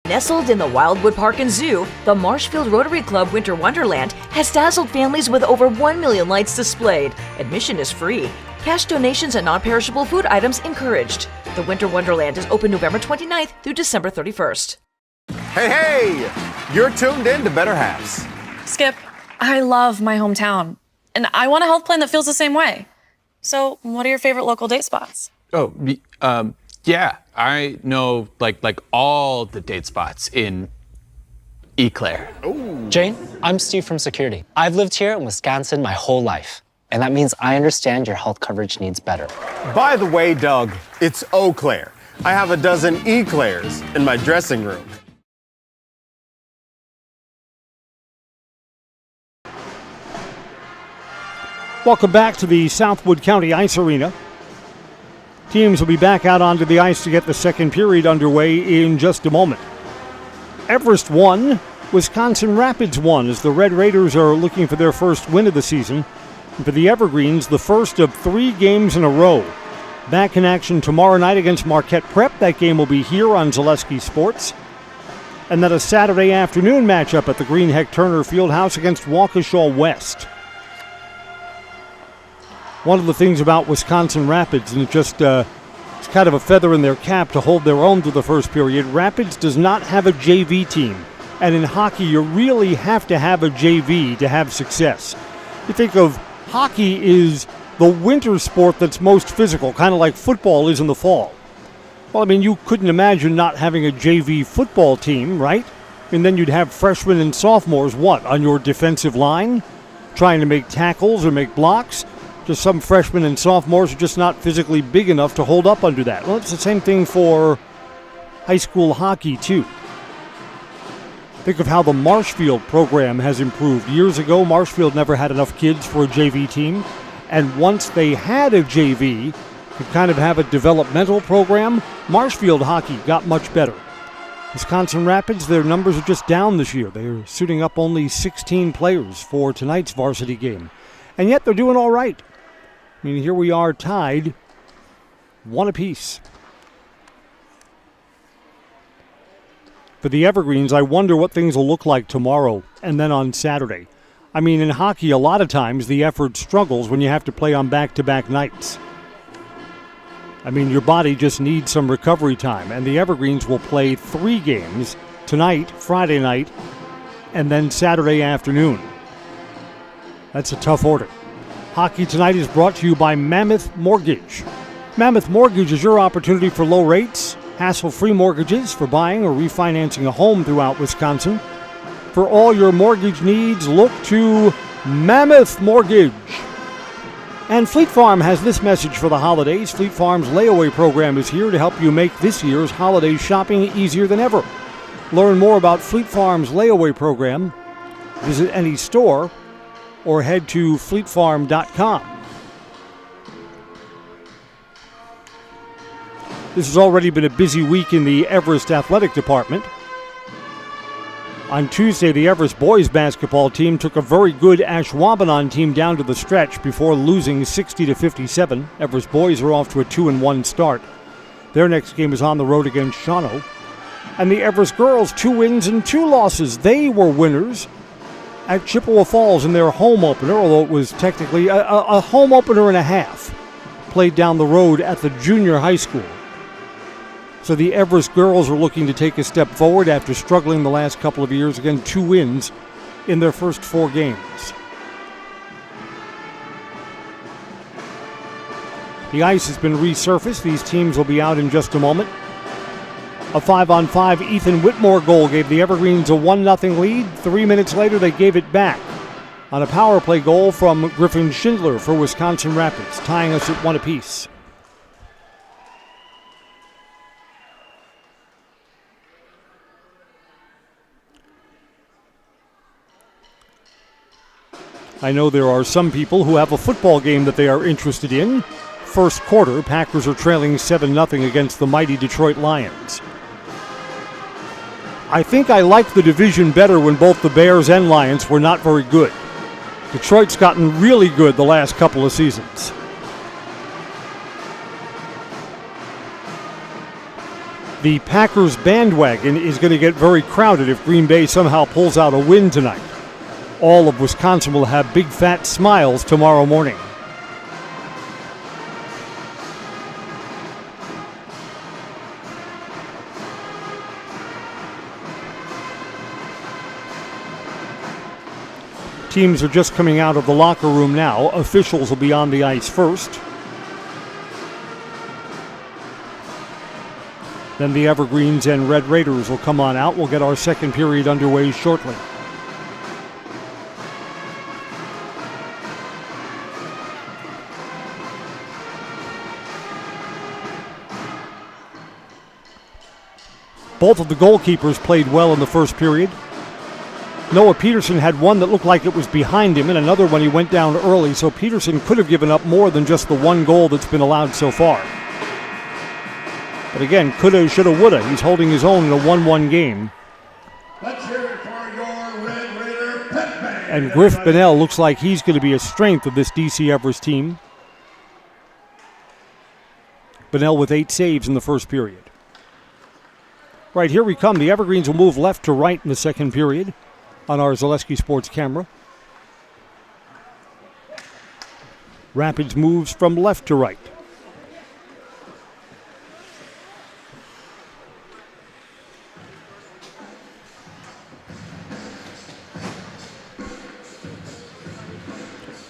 Nestled in the Wildwood Park and Zoo, the Marshfield Rotary Club Winter Wonderland has dazzled families with over 1 million lights displayed. Admission is free. Cash donations and non-perishable food items encouraged. The Winter Wonderland is open November 29th through December 31st. Hey! You're tuned in to Better Halves. Skip, I love my hometown, and I want a health plan that feels the same way. So, what are your favorite local date spots? Yeah, I know like all the date spots in Eau Claire. Jane, I'm Steve from Security. I've lived here in Wisconsin my whole life, and that means I understand your health coverage needs better. By the way, Doug, it's Eau Claire. I have a dozen Eclairs in my dressing room. Welcome back to the Southwood County Ice Arena. Teams will be back out onto the ice to get the second period underway in just a moment. Everest won, Wisconsin Rapids won as the Red Raiders are looking for their first win of the season. And for the Evergreens, the first of 3 games in a row. Back in action tomorrow night against Marquette Prep. That game will be here on Zaleski Sports. And then a Saturday afternoon matchup at the Greenheck Turner Fieldhouse against Waukesha West. One of the things about Wisconsin Rapids, and it's kind of a feather in their cap to hold their own through the first period, Rapids does not have a JV team. And in hockey, you really have to have a JV to have success. You think of hockey is the winter sport that's most physical, kind of like football is in the fall. Well, I mean, you couldn't imagine not having a JV football team, right? And then you'd have freshmen and sophomores, on your defensive line? Trying to make tackles or make blocks? Just some freshmen and sophomores are just not physically big enough to hold up under that. Well, it's the same thing for high school hockey, too. Think of how the Marshfield program has improved. Years ago, Marshfield never had enough kids for a JV team. And once they had a JV, could kind of have a developmental program, Marshfield hockey got much better. Wisconsin Rapids, their numbers are just down this year. They're suiting up only 16 players for tonight's varsity game. And yet they're doing all right. I mean, here we are tied 1 apiece. For the Evergreens, I wonder what things will look like tomorrow and then on Saturday. I mean, in hockey, a lot of times the effort struggles when you have to play on back-to-back nights. I mean, your body just needs some recovery time, and the Evergreens will play 3 games tonight, Friday night, and then Saturday afternoon. That's a tough order. Hockey tonight is brought to you by Mammoth Mortgage. Mammoth Mortgage is your opportunity for low rates, hassle-free mortgages for buying or refinancing a home throughout Wisconsin. For all your mortgage needs, look to Mammoth Mortgage. And Fleet Farm has this message for the holidays. Fleet Farm's layaway program is here to help you make this year's holiday shopping easier than ever. Learn more about Fleet Farm's layaway program. Visit any store or head to fleetfarm.com. This has already been a busy week in the Everest Athletic Department. On Tuesday, the Everest boys basketball team took a very good Ashwaubenon team down to the stretch before losing 60-57. Everest boys are off to a 2-1 start. Their next game is on the road against Shawano. And the Everest girls, 2 wins and 2 losses. They were winners at Chippewa Falls in their home opener, although it was technically a home opener and a half, played down the road at the junior high school. So the Everest girls are looking to take a step forward after struggling the last couple of years. Again, 2 wins in their first 4 games. The ice has been resurfaced. These teams will be out in just a moment. A 5-on-5 Ethan Whitmore goal gave the Evergreens a 1-0 lead. 3 minutes later, they gave it back on a power play goal from Griffin Schindler for Wisconsin Rapids, tying us at 1 apiece. I know there are some people who have a football game that they are interested in. First quarter, Packers are trailing 7-0 against the mighty Detroit Lions. I think I liked the division better when both the Bears and Lions were not very good. Detroit's gotten really good the last couple of seasons. The Packers bandwagon is going to get very crowded if Green Bay somehow pulls out a win tonight. All of Wisconsin will have big fat smiles tomorrow morning. Teams are just coming out of the locker room now. Officials will be on the ice first. Then the Evergreens and Red Raiders will come on out. We'll get our second period underway shortly. Both of the goalkeepers played well in the first period. Noah Peterson had one that looked like it was behind him, and another one he went down early, so Peterson could have given up more than just the 1 goal that's been allowed so far. But again, coulda, shoulda, woulda. He's holding his own in a 1-1 game. Let's hear it for your Red Raider pet band. And Griff Bonnell looks like he's going to be a strength of this DC Everest team. Bonnell with 8 saves in the first period. Right, here we come. The Evergreens will move left to right in the second period on our Zaleski Sports camera. Rapids moves from left to right.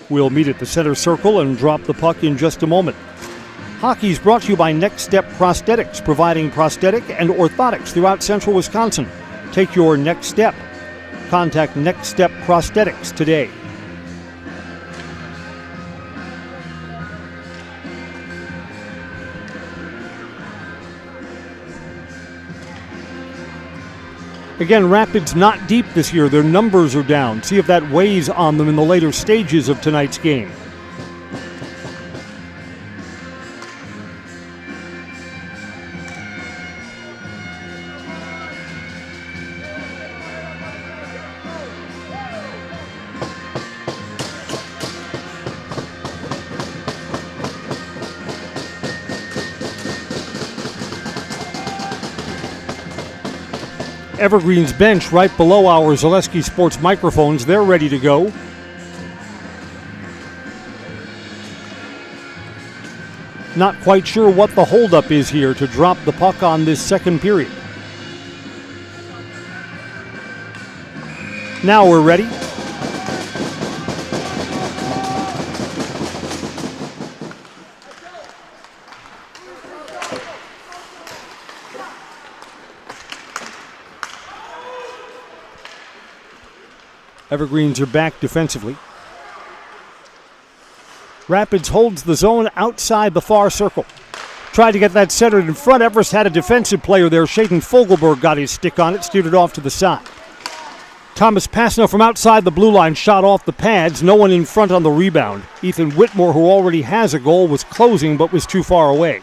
We'll meet at the center circle and drop the puck in just a moment. Hockey is brought to you by Next Step Prosthetics, providing prosthetic and orthotics throughout central Wisconsin. Take your next step. Contact Next Step Prosthetics today. Again, Rapids not deep this year. Their numbers are down. See if that weighs on them in the later stages of tonight's game. Evergreen's bench right below our Zaleski Sports microphones. They're ready to go. Not quite sure what the holdup is here to drop the puck on this second period. Now we're ready. Evergreens are back defensively. Rapids holds the zone outside the far circle. Tried to get that centered in front. Everest had a defensive player there. Shaden Fogelberg got his stick on it, steered it off to the side. Thomas Passno from outside the blue line shot off the pads. No one in front on the rebound. Ethan Whitmore, who already has a goal, was closing but was too far away.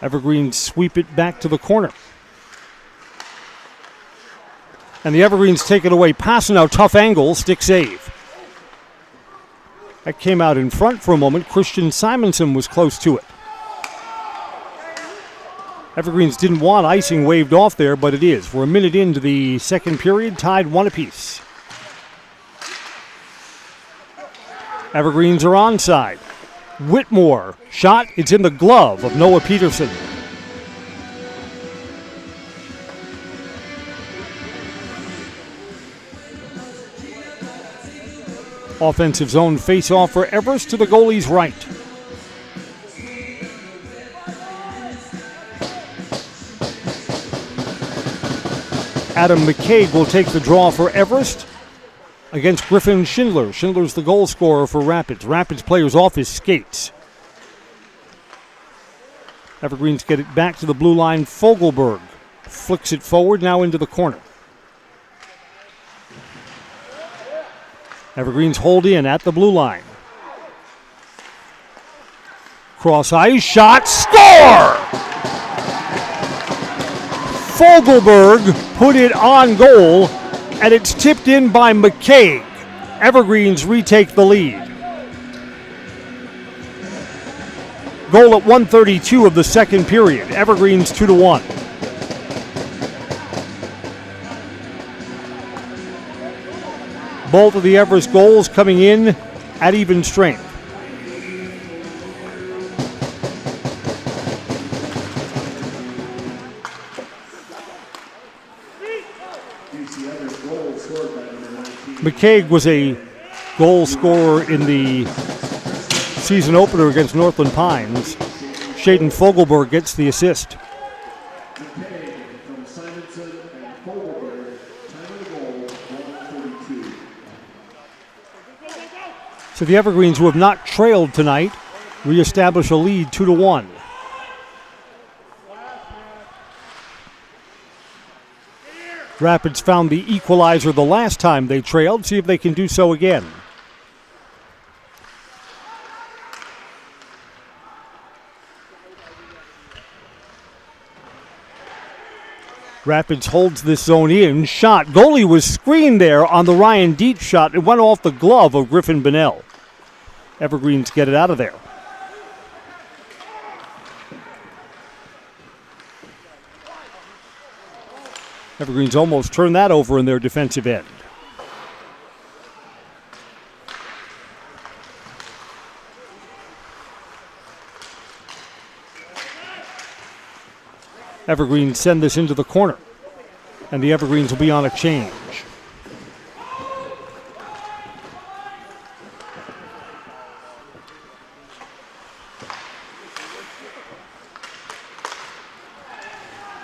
Evergreens sweep it back to the corner. And the Evergreens take it away. Passano, tough angle, stick save. That came out in front for a moment. Christian Simonson was close to it. Evergreens didn't want icing waved off there, but it is. We're a minute into the second period, tied 1 apiece. Evergreens are onside. Whitmore. Shot. It's in the glove of Noah Peterson. Offensive zone face-off for Everest to the goalie's right. Adam McCaig will take the draw for Everest against Griffin Schindler. Schindler's the goal scorer for Rapids. Rapids players off his skates. Evergreens get it back to the blue line. Fogelberg flicks it forward, now into the corner. Evergreens hold in at the blue line. Cross ice, shot, score! Fogelberg put it on goal, and it's tipped in by McCaig. Evergreens retake the lead. Goal at 1:32 of the second period. Evergreens 2-1. Both of the Everest goals coming in at even strength. McCaig was a goal scorer in the season opener against Northland Pines. Shaden Fogelberg gets the assist. So the Evergreens, who have not trailed tonight, reestablish a lead 2-1. Rapids found the equalizer the last time they trailed. See if they can do so again. Rapids holds this zone in. Shot. Goalie was screened there on the Ryan Dietz shot. It went off the glove of Griffin Bonnell. Evergreens get it out of there. Evergreens almost turned that over in their defensive end. Evergreens send this into the corner, and the Evergreens will be on a change.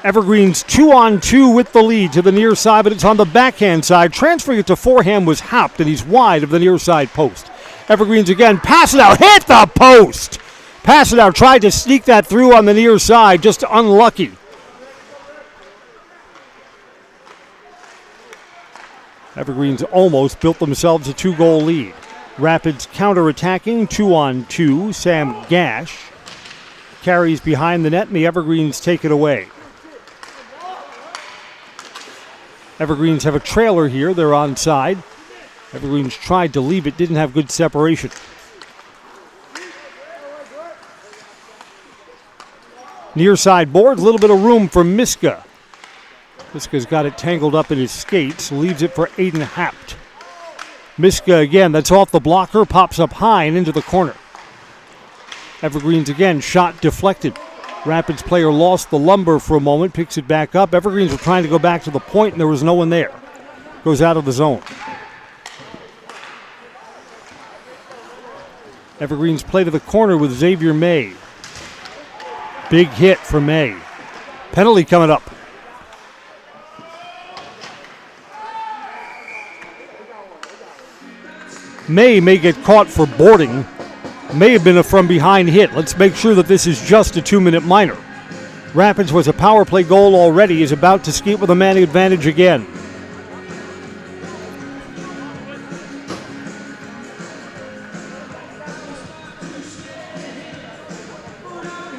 Evergreens 2-on-2 with the lead to the near side, but it's on the backhand side. Transferring it to forehand was Haupt, and he's wide of the near side post. Evergreens again, pass it out, hit the post! Pass it out, tried to sneak that through on the near side, just unlucky. Evergreens almost built themselves a 2-goal lead. Rapids counterattacking, 2-on-2. Sam Gash carries behind the net, and the Evergreens take it away. Evergreens have a trailer here. They're onside. Evergreens tried to leave it, didn't have good separation. Near side board, a little bit of room for Miska. Miska's got it tangled up in his skates, leaves it for Aiden Haupt. Miska again, that's off the blocker, pops up high and into the corner. Evergreens again, shot deflected. Rapids player lost the lumber for a moment, picks it back up. Evergreens were trying to go back to the point, and there was no one there. Goes out of the zone. Evergreens play to the corner with Xavier May. Big hit for May. Penalty coming up. May get caught for boarding. May have been a from-behind hit. Let's make sure that this is just a 2-minute minor. Rapids was a power play goal already. Is about to skate with a man advantage again.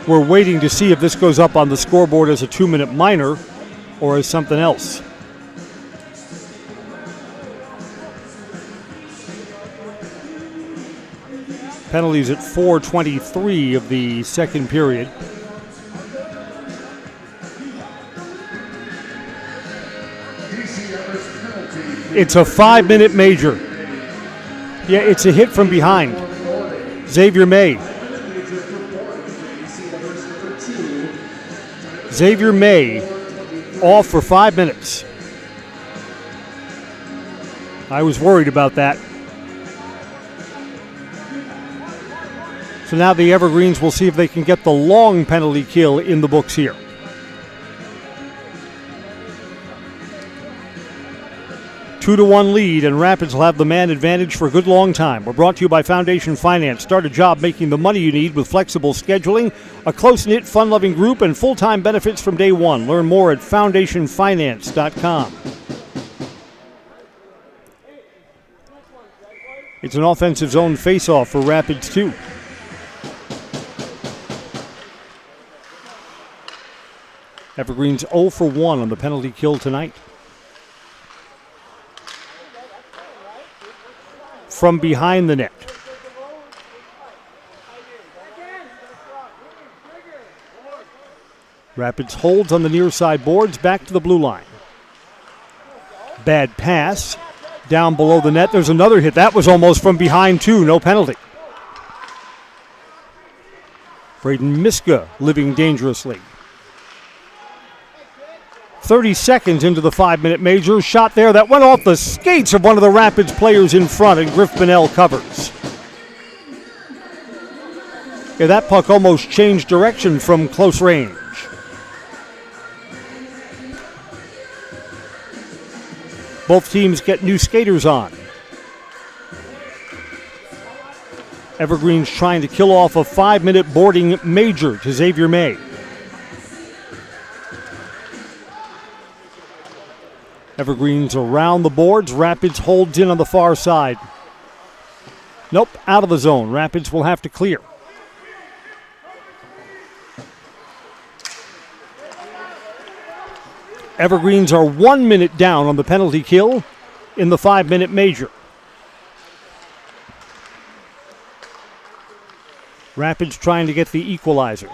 We're waiting to see if this goes up on the scoreboard as a 2-minute minor or as something else. Penalties at 4:23 of the second period. It's a 5-minute major. Yeah, it's a hit from behind. Xavier May Xavier May off for 5 minutes. I was worried about that. So now the Evergreens will see if they can get the long penalty kill in the books here. Two to 1 lead, and Rapids will have the man advantage for a good long time. We're brought to you by Foundation Finance. Start a job making the money you need with flexible scheduling, a close-knit, fun-loving group, and full-time benefits from day one. Learn more at foundationfinance.com. It's an offensive zone face-off for Rapids 2. Evergreens 0 for 1 on the penalty kill tonight. From behind the net. Rapids holds on the near side boards, back to the blue line. Bad pass. Down below the net, there's another hit. That was almost from behind too, no penalty. Braden Miska living dangerously. 30 seconds into the 5-minute major. Shot there that went off the skates of one of the Rapids players in front, and Griff Bonnell covers. Yeah, that puck almost changed direction from close range. Both teams get new skaters on. Evergreens trying to kill off a 5-minute boarding major to Xavier May. Evergreens around the boards. Rapids holds in on the far side. Nope, out of the zone. Rapids will have to clear. Evergreens are 1 minute down on the penalty kill in the 5-minute major. Rapids trying to get the equalizer.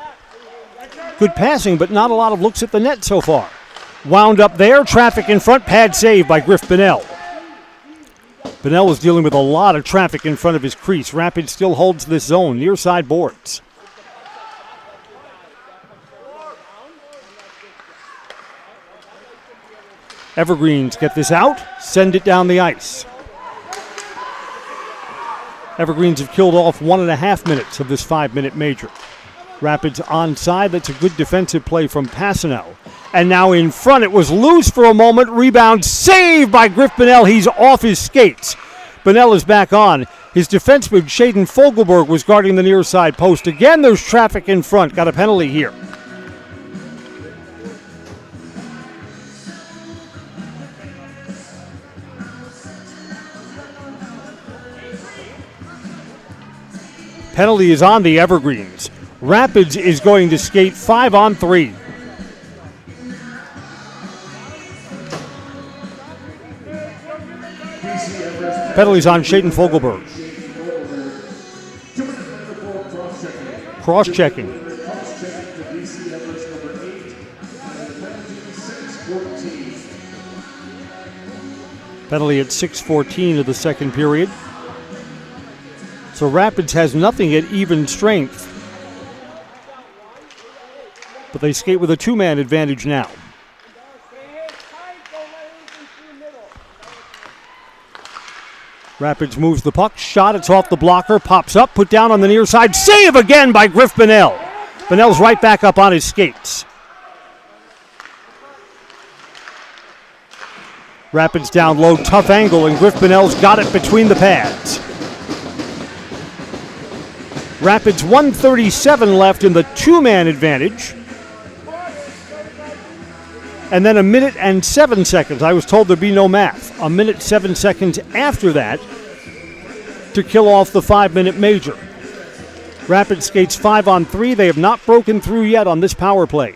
Good passing, but not a lot of looks at the net so far. Wound up there, traffic in front, pad save by Griff Bonnell. Bonnell is dealing with a lot of traffic in front of his crease. Rapids still holds this zone, near side boards. Evergreens get this out, send it down the ice. Evergreens have killed off 1.5 minutes of this 5-minute major. Rapids onside, that's a good defensive play from Passano. And now in front, it was loose for a moment. Rebound, save by Griff Bonnell. He's off his skates. Bonnell is back on. His defenseman, Shaden Fogelberg, was guarding the near side post. Again, there's traffic in front. Got a penalty here. Penalty is on the Evergreens. Rapids is going to skate 5-on-3. Penalties on Shaden Fogelberg. Cross-checking. Penalty at 6:14 of the second period. So Rapids has nothing at even strength. But they skate with a 2-man advantage now. Rapids moves the puck. Shot, it's off the blocker. Pops up, put down on the near side. Save again by Griff Bonnell. Bonnell's right back up on his skates. Rapids down low, tough angle, and Griff Bonnell's got it between the pads. Rapids 1:37 left in the 2-man advantage. And then 1 minute and 7 seconds. I was told there'd be no math. 1 minute 7 seconds after that to kill off the 5-minute major. Rapids skates 5-on-3. They have not broken through yet on this power play.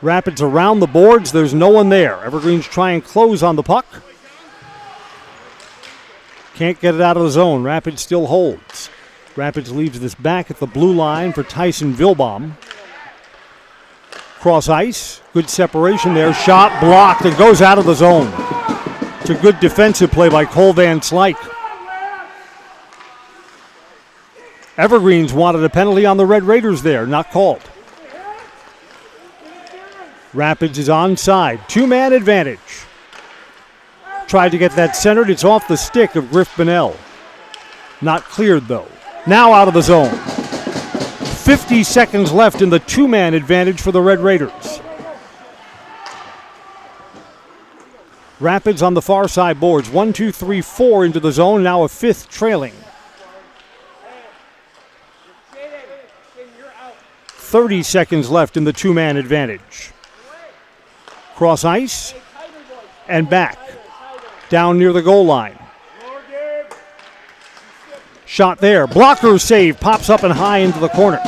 Rapids around the boards. There's no one there. Evergreens try and close on the puck. Can't get it out of the zone. Rapids still holds. Rapids leaves this back at the blue line for Tyson Vilbaum. Cross ice. Good separation there. Shot blocked and goes out of the zone. It's a good defensive play by Cole Van Slyke. Evergreens wanted a penalty on the Red Raiders there. Not called. Rapids is onside. Two-man advantage. Tried to get that centered. It's off the stick of Griff Bonnell. Not cleared, though. Now out of the zone. 50 seconds left in the two-man advantage for the Red Raiders. Rapids on the far side boards. 1, 2, 3, 4 into the zone. Now a fifth trailing. 30 seconds left in the two-man advantage. Cross ice and back. Down near the goal line. Shot there. Blocker save. Pops up and high into the corner.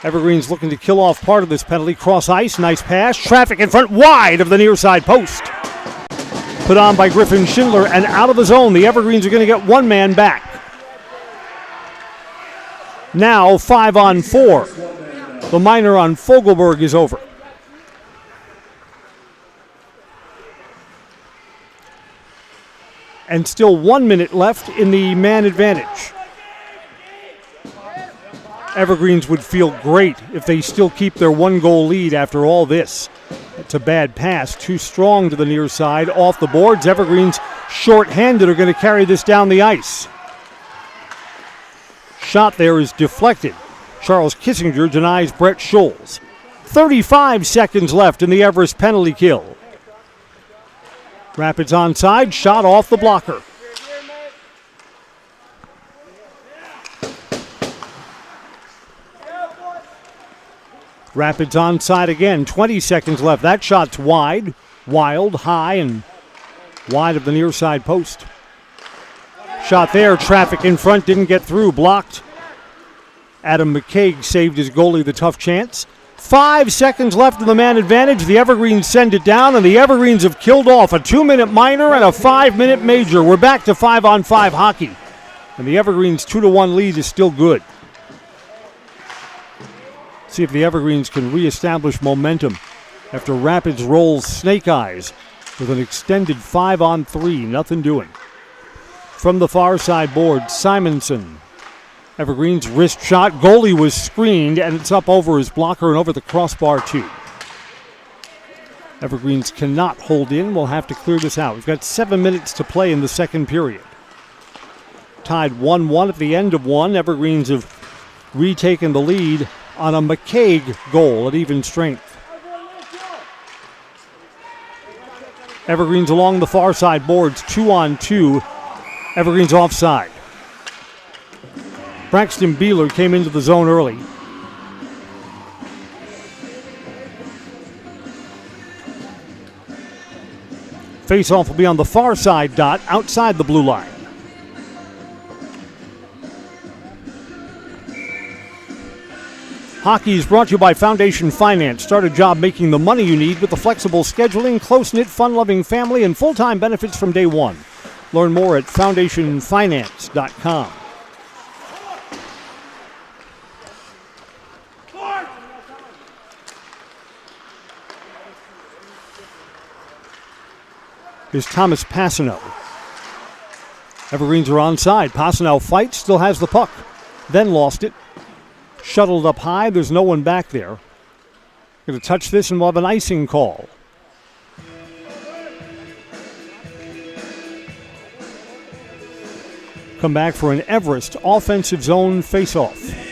Evergreen's looking to kill off part of this penalty. Cross ice. Nice pass. Traffic in front. Wide of the near side post. Put on by Griffin Schindler and out of the zone. The Evergreens are going to get one man back. Now 5-on-4. The minor on Fogelberg is over. And still 1 minute left in the man advantage. Evergreens would feel great if they still keep their one-goal lead after all this. It's a bad pass, too strong to the near side, off the boards. Evergreens, short-handed, are going to carry this down the ice. Shot there is deflected. Charles Kissinger denies Brett Scholes. 35 seconds left in the Everest penalty kill. Rapids onside, shot off the blocker. Rapids onside again, 20 seconds left. That shot's wide, wild, high, and wide of the near side post. Shot there, traffic in front, didn't get through, blocked. Adam McCaig saved his goalie the tough chance. 5 seconds left in the man advantage. The Evergreens send it down, and the Evergreens have killed off a 2-minute minor and a 5-minute major. We're back to 5-on-5 hockey, and the Evergreens 2-1 lead is still good. See if the Evergreens can reestablish momentum after Rapids rolls snake eyes with an extended 5-on-3. Nothing doing. From the far side board, Simonson. Evergreen's wrist shot. Goalie was screened, and it's up over his blocker and over the crossbar, too. Evergreens cannot hold in. We'll have to clear this out. We've got 7 minutes to play in the second period. Tied 1-1 at the end of one. Evergreens have retaken the lead on a McCaig goal at even strength. Evergreens along the far side boards, 2-on-2. Evergreens offside. Braxton Beeler came into the zone early. Face-off will be on the far side dot, outside the blue line. Hockey is brought to you by Foundation Finance. Start a job making the money you need with the flexible scheduling, close-knit, fun-loving family, and full-time benefits from day one. Learn more at foundationfinance.com. Here's Thomas Passano. Evergreens are onside. Passano fights, still has the puck. Then lost it. Shuttled up high. There's no one back there. Going to touch this and we'll have an icing call. Come back for an Everest offensive zone face-off.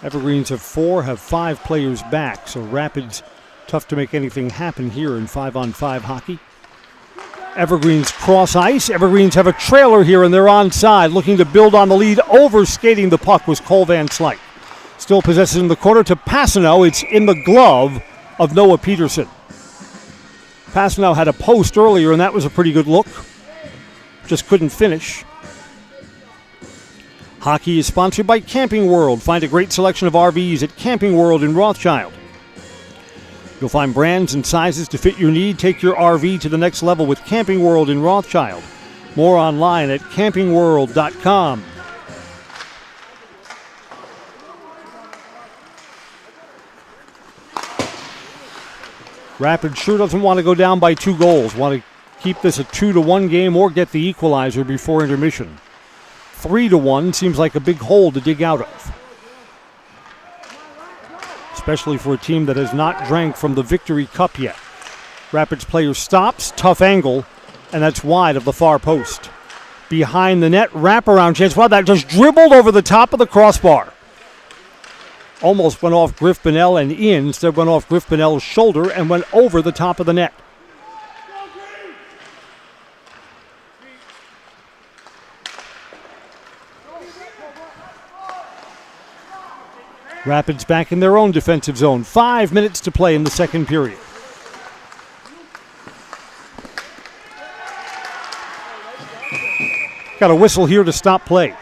Evergreens have 4, have 5 players back, so Rapids tough to make anything happen here in 5-on-5 hockey. Evergreens cross ice. Evergreens have a trailer here and they're onside, looking to build on the lead. Overskating the puck was Cole Van Slyke. Still possesses in the corner to Passano. It's in the glove of Noah Peterson. Passano had a post earlier and that was a pretty good look. Just couldn't finish. Hockey is sponsored by Camping World. Find a great selection of RVs at Camping World in Rothschild. You'll find brands and sizes to fit your need. Take your RV to the next level with Camping World in Rothschild. More online at campingworld.com. Rapids sure doesn't want to go down by 2 goals. Want to keep this a 2-1 game or get the equalizer before intermission. 3-1 seems like a big hole to dig out of, especially for a team that has not drank from the Victory Cup yet. Rapids player stops, tough angle, and that's wide of the far post. Behind the net, wraparound chance. Wow, that just dribbled over the top of the crossbar. Almost went off Griff Bonnell and in. Instead went off Griff Bonnell's shoulder and went over the top of the net. Rapids back in their own defensive zone. 5 minutes to play in the second period. Got a whistle here to stop play.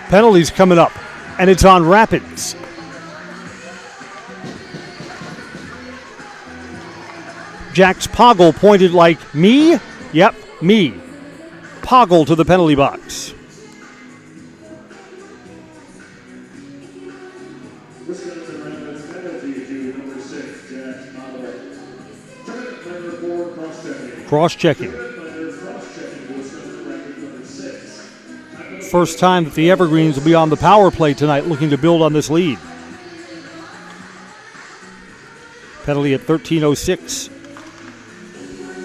Penalties coming up, and it's on Rapids. Jax Poggle pointed like, me? Yep, me. Poggle to the penalty box. Cross-checking. First time that the Evergreens will be on the power play tonight, looking to build on this lead. Penalty at 13:06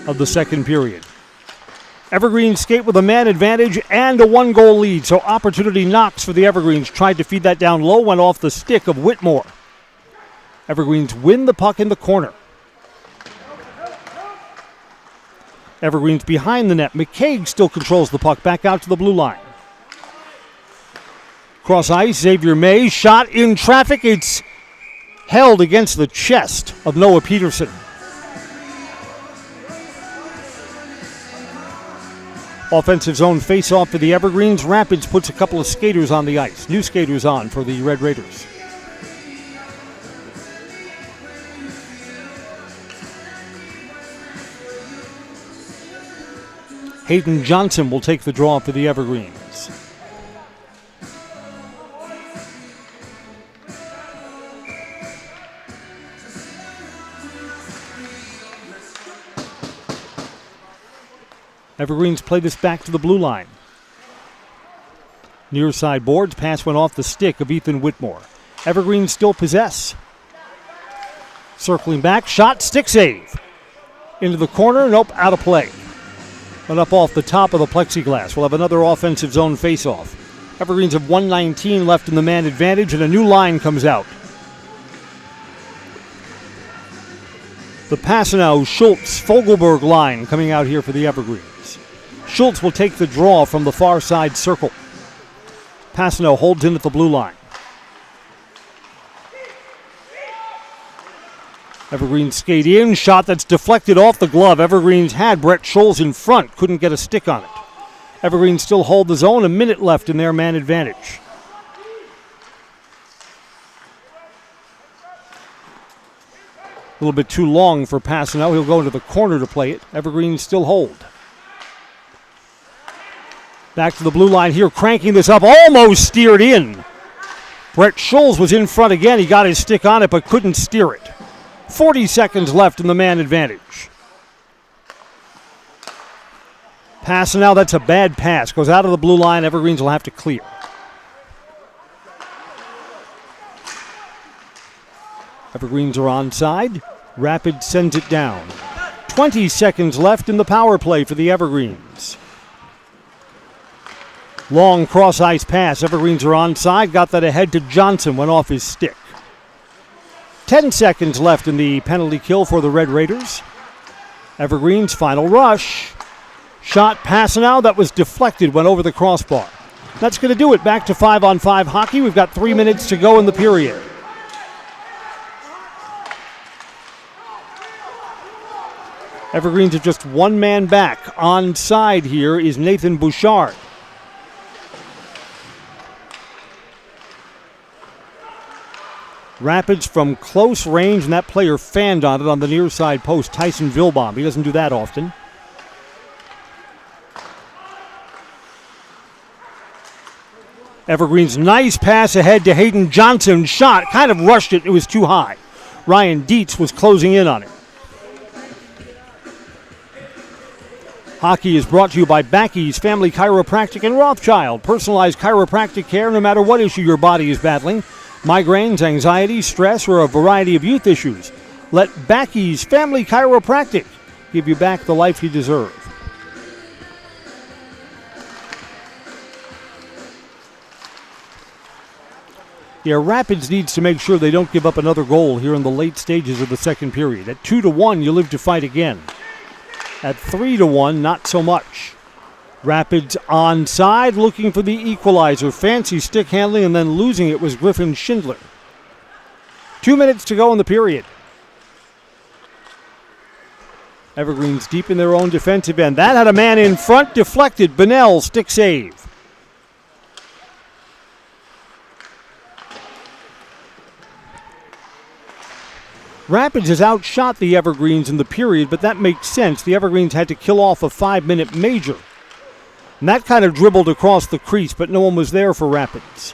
of the second period. Evergreens skate with a man advantage and a 1-goal lead, so opportunity knocks for the Evergreens. Tried to feed that down low, went off the stick of Whitmore. Evergreens win the puck in the corner. Evergreens behind the net. McCaig still controls the puck back out to the blue line. Cross ice, Xavier May, shot in traffic. It's held against the chest of Noah Peterson. Offensive zone face-off for the Evergreens. Rapids puts a couple of skaters on the ice. New skaters on for the Red Raiders. Hayden Johnson will take the draw for the Evergreens. Evergreens play this back to the blue line. Near side boards, pass went off the stick of Ethan Whitmore. Evergreens still possess. Circling back, shot, stick save. Into the corner, nope, out of play. Went up off the top of the plexiglass. We'll have another offensive zone face-off. Evergreens have 1:19 left in the man advantage, and a new line comes out. The Passanow, Schultz, Fogelberg line coming out here for the Evergreens. Schultz will take the draw from the far side circle. Passanow holds in at the blue line. Evergreens skate in, shot that's deflected off the glove. Evergreens had Brett Scholes in front, couldn't get a stick on it. Evergreens still hold the zone, a minute left in their man advantage. A little bit too long for Passanow. He'll go into the corner to play it. Evergreens still hold. Back to the blue line here, cranking this up, almost steered in. Brett Scholes was in front again. He got his stick on it, but couldn't steer it. 40 seconds left in the man advantage. Passanow, that's a bad pass. Goes out of the blue line. Evergreens will have to clear. Evergreens are onside. Rapids sends it down. 20 seconds left in the power play for the Evergreens. Long cross-ice pass. Evergreens are onside. Got that ahead to Johnson. Went off his stick. 10 seconds left in the penalty kill for the Red Raiders. Evergreens final rush. Shot Passanow that was deflected. Went over the crossbar. That's going to do it. Back to 5-on-5 hockey. We've got 3 minutes to go in the period. Evergreens are just one man back. Onside here is Nathan Bouchard. Rapids from close range, and that player fanned on it on the near side post, Tyson Vilbaum. He doesn't do that often. Evergreen's nice pass ahead to Hayden Johnson. Shot, kind of rushed it. It was too high. Ryan Dietz was closing in on it. Hockey is brought to you by Backey's Family Chiropractic in Rothschild. Personalized chiropractic care no matter what issue your body is battling. Migraines, anxiety, stress, or a variety of youth issues. Let Backey's Family Chiropractic give you back the life you deserve. Yeah, Rapids needs to make sure they don't give up another goal here in the late stages of the second period. At 2-1, you live to fight again. At 3-1, not so much. Rapids onside, looking for the equalizer. Fancy stick handling, and then losing it was Griffin Schindler. 2 minutes to go in the period. Evergreen's deep in their own defensive end. That had a man in front, deflected. Bunnell, stick save. Rapids has outshot the Evergreens in the period, but that makes sense. The Evergreens had to kill off a 5-minute major. And that kind of dribbled across the crease, but no one was there for Rapids.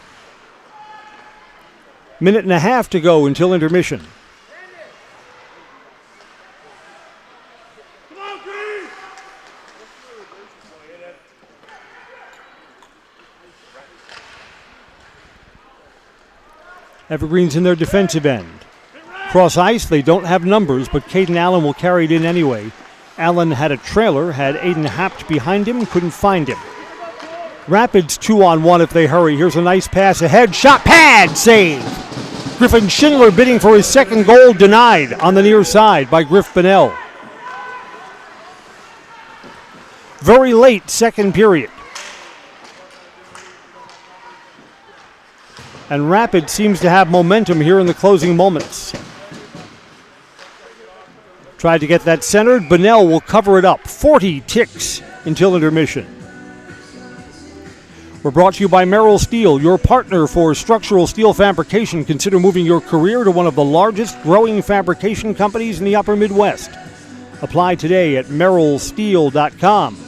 Minute and a half to go until intermission. Evergreens in their defensive end. Cross ice, they don't have numbers, but Caden Allen will carry it in anyway. Allen had a trailer, had Aiden Hapt behind him, couldn't find him. Rapids 2-on-1 if they hurry. Here's a nice pass ahead. Shot, pad, save. Griffin Schindler bidding for his second goal, denied on the near side by Griff Bunnell. Very late second period. And Rapids seems to have momentum here in the closing moments. Tried to get that centered. Bunnell will cover it up. 40 ticks until intermission. We're brought to you by Merrill Steel, your partner for structural steel fabrication. Consider moving your career to one of the largest growing fabrication companies in the upper Midwest. Apply today at merrillsteel.com.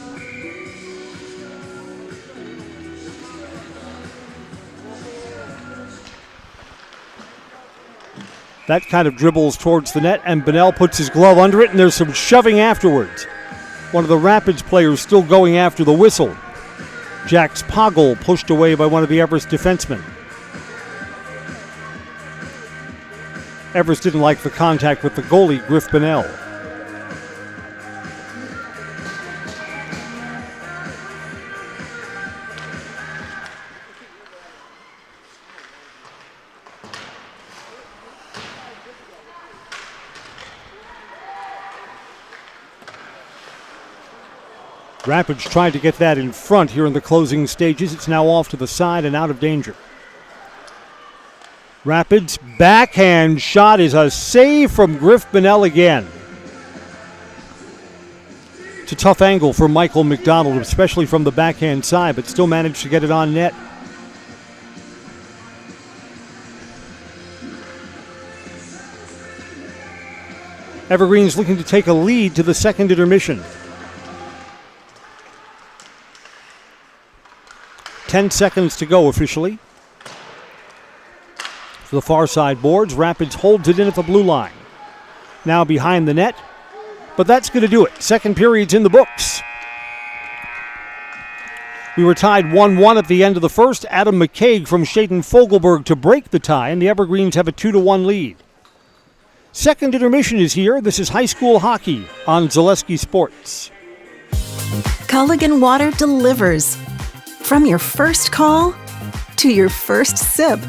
That kind of dribbles towards the net, and Bunnell puts his glove under it, and there's some shoving afterwards. One of the Rapids players still going after the whistle. Jax Poggle pushed away by one of the Everest defensemen. Everest didn't like the contact with the goalie, Griff Bunnell. Rapids tried to get that in front here in the closing stages. It's now off to the side and out of danger. Rapids backhand shot is a save from Griff Bunnell again. It's a tough angle for Michael McDonald, especially from the backhand side, but still managed to get it on net. Evergreen's looking to take a lead to the second intermission. 10 seconds to go officially. To the far side boards, Rapids holds it in at the blue line. Now behind the net, but that's going to do it. Second period's in the books. We were tied 1-1 at the end of the first. Adam McCaig from Shaden Fogelberg to break the tie, and the Evergreens have a 2-1 lead. Second intermission is here. This is high school hockey on Zaleski Sports. Culligan Water delivers. From your first call, to your first sip,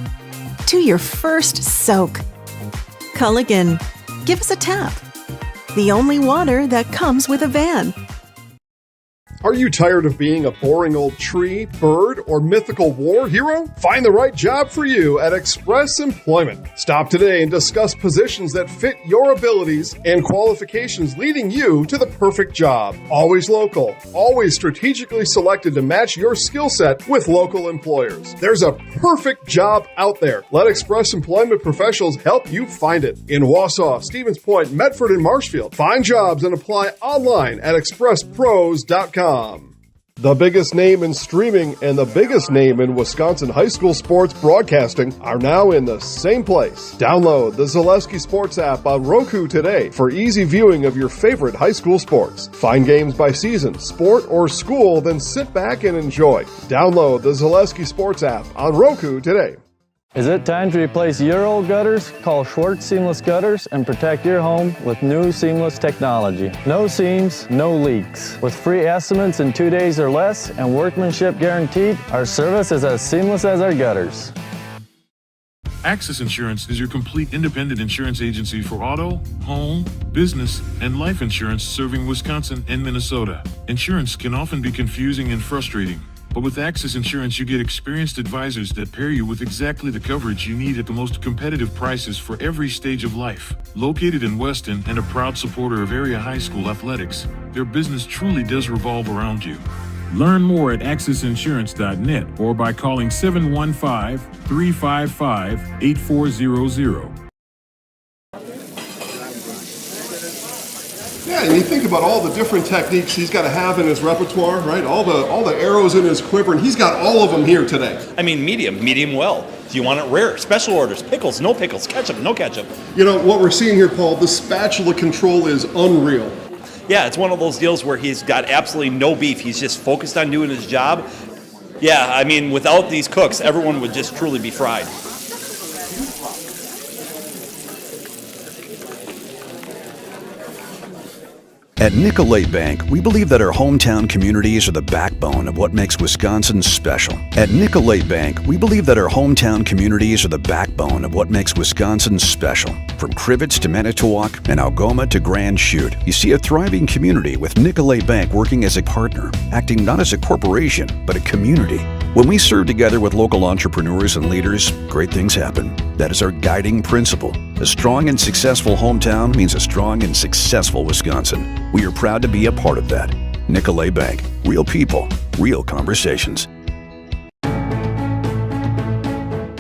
to your first soak. Culligan, give us a tap. The only water that comes with a van. Are you tired of being a boring old tree, bird, or mythical war hero? Find the right job for you at Express Employment. Stop today and discuss positions that fit your abilities and qualifications, leading you to the perfect job. Always local, always strategically selected to match your skill set with local employers. There's a perfect job out there. Let Express Employment professionals help you find it. In Wausau, Stevens Point, Medford, and Marshfield. Find jobs and apply online at expresspros.com. The biggest name in streaming and the biggest name in Wisconsin high school sports broadcasting are now in the same place. Download the Zaleski Sports app on Roku today for easy viewing of your favorite high school sports. Find games by season, sport, or school, then sit back and enjoy. Download the Zaleski Sports app on Roku today. Is it time to replace your old gutters? Call Schwartz Seamless Gutters and protect your home with new seamless technology. No seams, no leaks. With free estimates in 2 days or less and workmanship guaranteed, our service is as seamless as our gutters. Access Insurance is your complete independent insurance agency for auto, home, business, and life insurance serving Wisconsin and Minnesota. Insurance can often be confusing and frustrating. But with Access Insurance, you get experienced advisors that pair you with exactly the coverage you need at the most competitive prices for every stage of life. Located in Weston and a proud supporter of area high school athletics, their business truly does revolve around you. Learn more at accessinsurance.net or by calling 715-355-8400. Yeah, and you think about all the different techniques he's got to have in his repertoire, right? All the arrows in his quiver, and he's got all of them here today. I mean, medium well. Do you want it rare? Special orders, pickles, no pickles, ketchup, no ketchup. You know, what we're seeing here, Paul, the spatula control is unreal. Yeah, it's one of those deals where he's got absolutely no beef. He's just focused on doing his job. Yeah, I mean, without these cooks, everyone would just truly be fried. At Nicolay Bank, we believe that our hometown communities are the backbone of what makes Wisconsin special. At Nicolay Bank, we believe that our hometown communities are the backbone of what makes Wisconsin special. From Crivets to Manitowoc and Algoma to Grand Chute, you see a thriving community with Nicolay Bank working as a partner, acting not as a corporation, but a community. When we serve together with local entrepreneurs and leaders, great things happen. That is our guiding principle. A strong and successful hometown means a strong and successful Wisconsin. We are proud to be a part of that. Nicolay Bank. Real people, real conversations.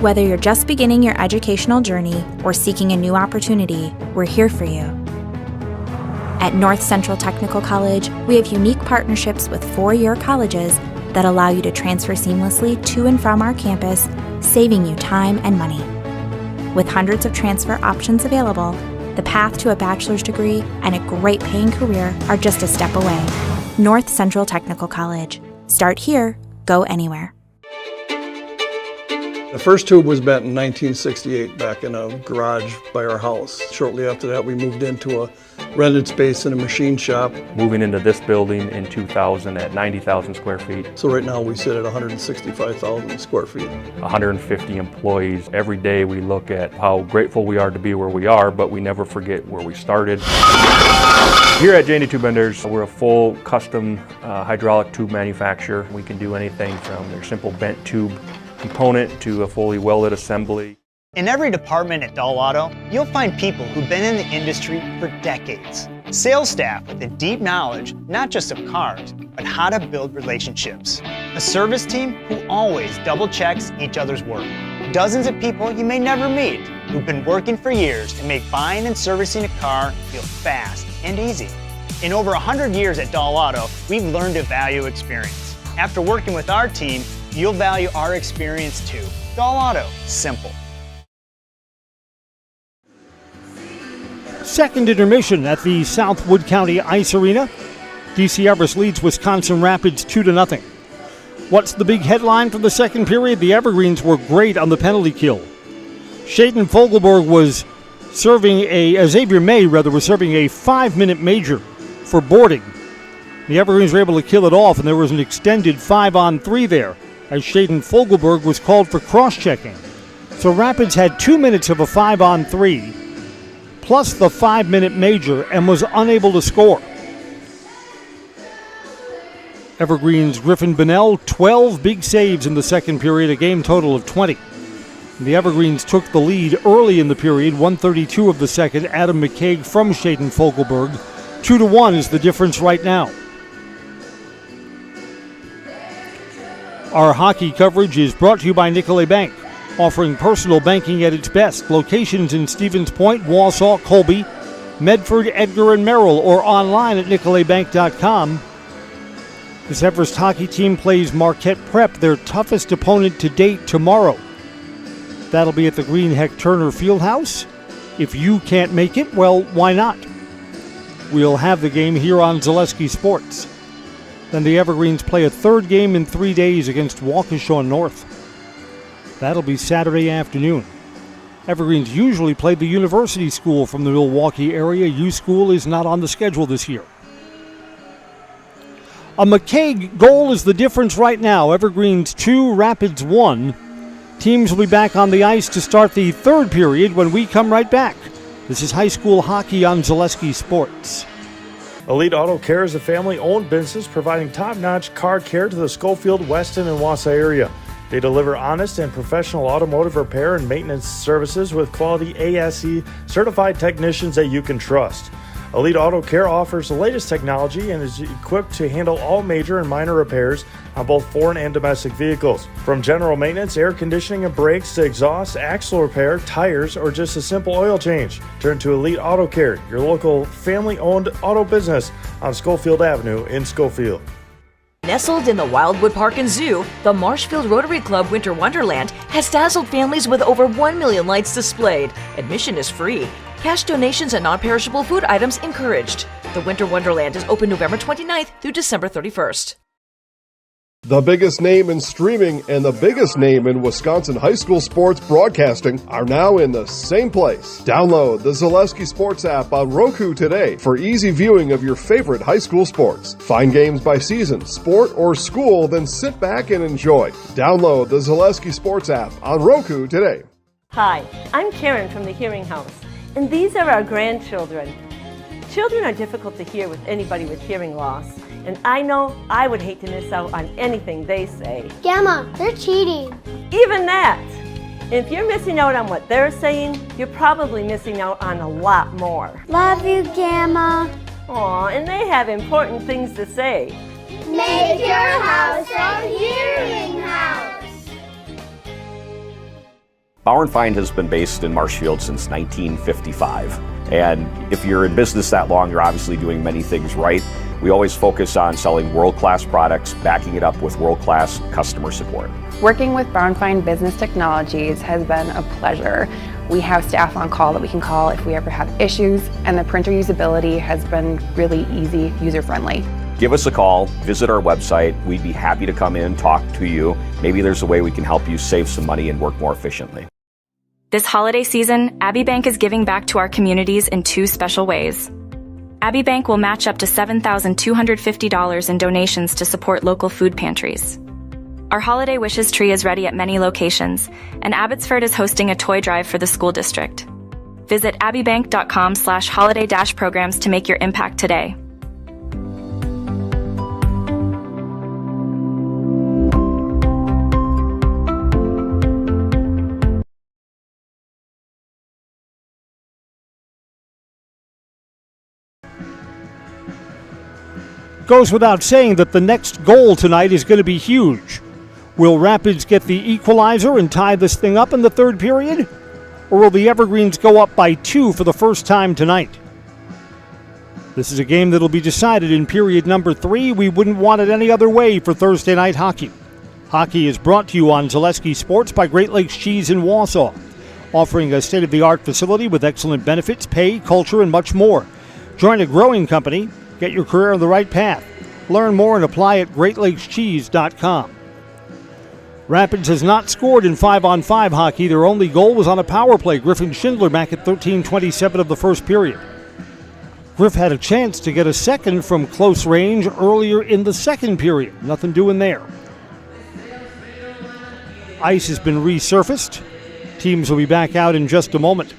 Whether you're just beginning your educational journey or seeking a new opportunity, we're here for you. At North Central Technical College, we have unique partnerships with 4-year colleges that allow you to transfer seamlessly to and from our campus, saving you time and money. With hundreds of transfer options available, the path to a bachelor's degree and a great paying career are just a step away. North Central Technical College. Start here, go anywhere. The first tube was bent in 1968 back in a garage by our house. Shortly after that, we moved into a rented space in a machine shop. Moving into this building in 2000 at 90,000 square feet. So right now we sit at 165,000 square feet. 150 employees. Every day we look at how grateful we are to be where we are, but we never forget where we started. Here at J&D Tube Benders, we're a full custom hydraulic tube manufacturer. We can do anything from their simple bent tube component to a fully welded assembly. In every department at Dahl Auto, you'll find people who've been in the industry for decades. Sales staff with a deep knowledge, not just of cars, but how to build relationships. A service team who always double checks each other's work. Dozens of people you may never meet who've been working for years to make buying and servicing a car feel fast and easy. In over 100 years at Dahl Auto, we've learned to value experience. After working with our team, you'll value our experience too. Dahl Auto, simple. Second intermission at the South Wood County Ice Arena. DC Everest leads Wisconsin Rapids 2-0. What's the big headline for the second period? The Evergreens were great on the penalty kill. Shaden Fogelberg was serving Xavier May was serving a 5-minute major for boarding. The Evergreens were able to kill it off, and there was an extended 5-on-3 there, as Shaden Fogelberg was called for cross-checking. So Rapids had 2 minutes of a 5-on-3, plus the 5-minute major, and was unable to score. Evergreen's Griffin Bonnell, 12 big saves in the second period, a game total of 20. And the Evergreens took the lead early in the period, 1:32 of the second. Adam McCaig from Shaden Fogelberg. 2-1 is the difference right now. Our hockey coverage is brought to you by Nicolet Bank, offering personal banking at its best. Locations in Stevens Point, Wausau, Colby, Medford, Edgar, and Merrill, or online at nicoletbank.com. This Everest hockey team plays Marquette Prep, their toughest opponent to date, tomorrow. That'll be at the Green Heck Turner Fieldhouse. If you can't make it, well, why not? We'll have the game here on Zaleski Sports. Then the Evergreens play a third game in 3 days against Waukesha North. That'll be Saturday afternoon. Evergreens usually play the University School from the Milwaukee area. U School is not on the schedule this year. A McCaig goal is the difference right now. Evergreens 2, Rapids 1. Teams will be back on the ice to start the third period when we come right back. This is high school hockey on Zaleski Sports. Elite Auto Care is a family-owned business providing top-notch car care to the Schofield, Weston, and Wausau area. They deliver honest and professional automotive repair and maintenance services with quality ASE certified technicians that you can trust. Elite Auto Care offers the latest technology and is equipped to handle all major and minor repairs on both foreign and domestic vehicles. From general maintenance, air conditioning and brakes to exhaust, axle repair, tires, or just a simple oil change. Turn to Elite Auto Care, your local family-owned auto business on Schofield Avenue in Schofield. Nestled in the Wildwood Park and Zoo, the Marshfield Rotary Club Winter Wonderland has dazzled families with over 1 million lights displayed. Admission is free. Cash donations and non-perishable food items encouraged. The Winter Wonderland is open November 29th through December 31st. The biggest name in streaming and the biggest name in Wisconsin high school sports broadcasting are now in the same place. Download the Zaleski Sports app on Roku today for easy viewing of your favorite high school sports. Find games by season, sport, or school, then sit back and enjoy. Download the Zaleski Sports app on Roku today. Hi, I'm Karen from the Hearing House, and these are our grandchildren. Children are difficult to hear with anybody with hearing loss, and I know I would hate to miss out on anything they say. Gamma, they're cheating. Even that. If you're missing out on what they're saying, you're probably missing out on a lot more. Love you, Gamma. Aw, and they have important things to say. Make your house a hearing house. Bauer & Fine has been based in Marshfield since 1955. And if you're in business that long, you're obviously doing many things right. We always focus on selling world-class products, backing it up with world-class customer support. Working with Bauer & Fine Business Technologies has been a pleasure. We have staff on call that we can call if we ever have issues, and the printer usability has been really easy, user-friendly. Give us a call, visit our website. We'd be happy to come in, talk to you. Maybe there's a way we can help you save some money and work more efficiently. This holiday season, Abbey Bank is giving back to our communities in 2 special ways. Abbey Bank will match up to $7,250 in donations to support local food pantries. Our Holiday Wishes tree is ready at many locations, and Abbotsford is hosting a toy drive for the school district. Visit abbeybank.com/holiday-programs to make your impact today. Goes without saying that the next goal tonight is going to be huge. Will Rapids get the equalizer and tie this thing up in the third period? Or will the Evergreens go up by 2 for the first time tonight? This is a game that will be decided in period number 3. We wouldn't want it any other way for Thursday night hockey. Hockey is brought to you on Zaleski Sports by Great Lakes Cheese in Wausau, offering a state-of-the-art facility with excellent benefits, pay, culture, and much more. Join a growing company. Get your career on the right path. Learn more and apply at GreatLakesCheese.com. Rapids has not scored in 5-on-5 hockey. Their only goal was on a power play. Griffin Schindler back at 13:27 of the first period. Griff had a chance to get a second from close range earlier in the second period. Nothing doing there. Ice has been resurfaced. Teams will be back out in just a moment.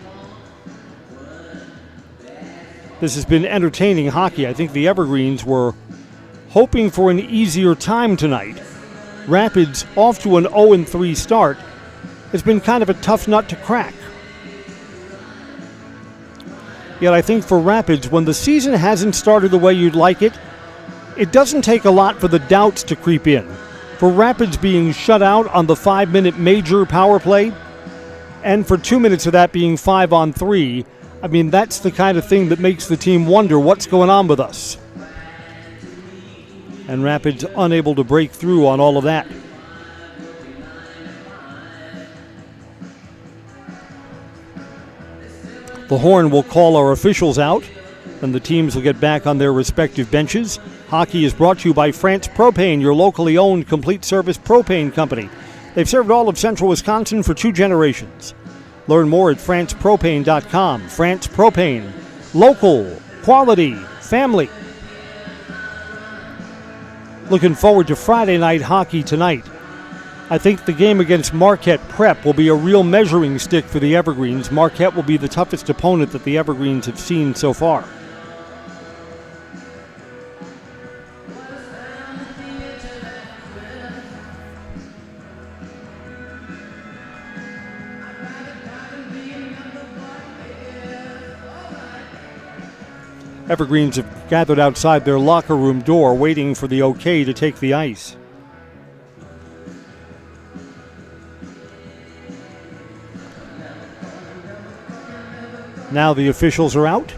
This has been entertaining hockey. I think the Evergreens were hoping for an easier time tonight. Rapids, off to an 0-3 start, has been kind of a tough nut to crack. Yet I think for Rapids, when the season hasn't started the way you'd like it, it doesn't take a lot for the doubts to creep in. For Rapids being shut out on the 5-minute major power play, and for 2 minutes of that being 5-on-3, I mean, that's the kind of thing that makes the team wonder what's going on with us. And Rapids unable to break through on all of that. The horn will call our officials out, and the teams will get back on their respective benches. Hockey is brought to you by France Propane, your locally owned complete service propane company. They've served all of central Wisconsin for 2 generations. Learn more at francepropane.com. France Propane. Local, quality, family. Looking forward to Friday night hockey tonight. I think the game against Marquette Prep will be a real measuring stick for the Evergreens. Marquette will be the toughest opponent that the Evergreens have seen so far. Evergreens have gathered outside their locker room door waiting for the okay to take the ice. Now the officials are out.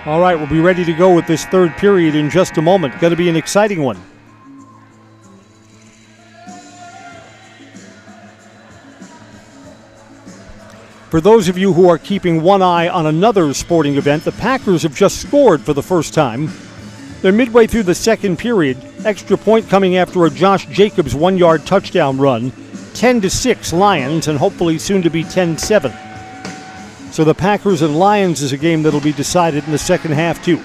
All right, we'll be ready to go with this third period in just a moment. Going to be an exciting one. For those of you who are keeping one eye on another sporting event, the Packers have just scored for the first time. They're midway through the second period. Extra point coming after a Josh Jacobs 1-yard touchdown run. 10-6 Lions, and hopefully soon to be 10-7. So the Packers and Lions is a game that'll be decided in the second half, too.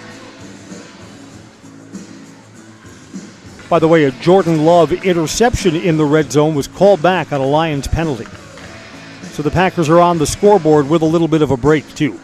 By the way, a Jordan Love interception in the red zone was called back on a Lions penalty. So the Packers are on the scoreboard with a little bit of a break, too.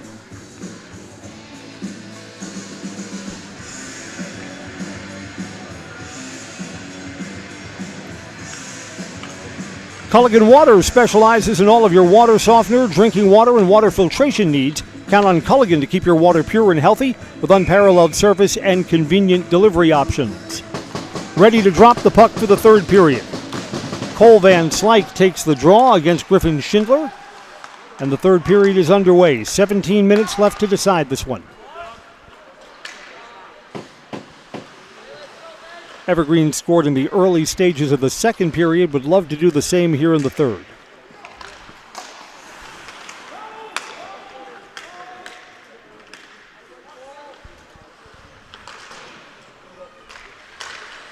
Culligan Water specializes in all of your water softener, drinking water, and water filtration needs. Count on Culligan to keep your water pure and healthy with unparalleled service and convenient delivery options. Ready to drop the puck for the third period. Cole Van Slyke takes the draw against Griffin Schindler, and the third period is underway. 17 minutes left to decide this one. Evergreen scored in the early stages of the second period, would love to do the same here in the third.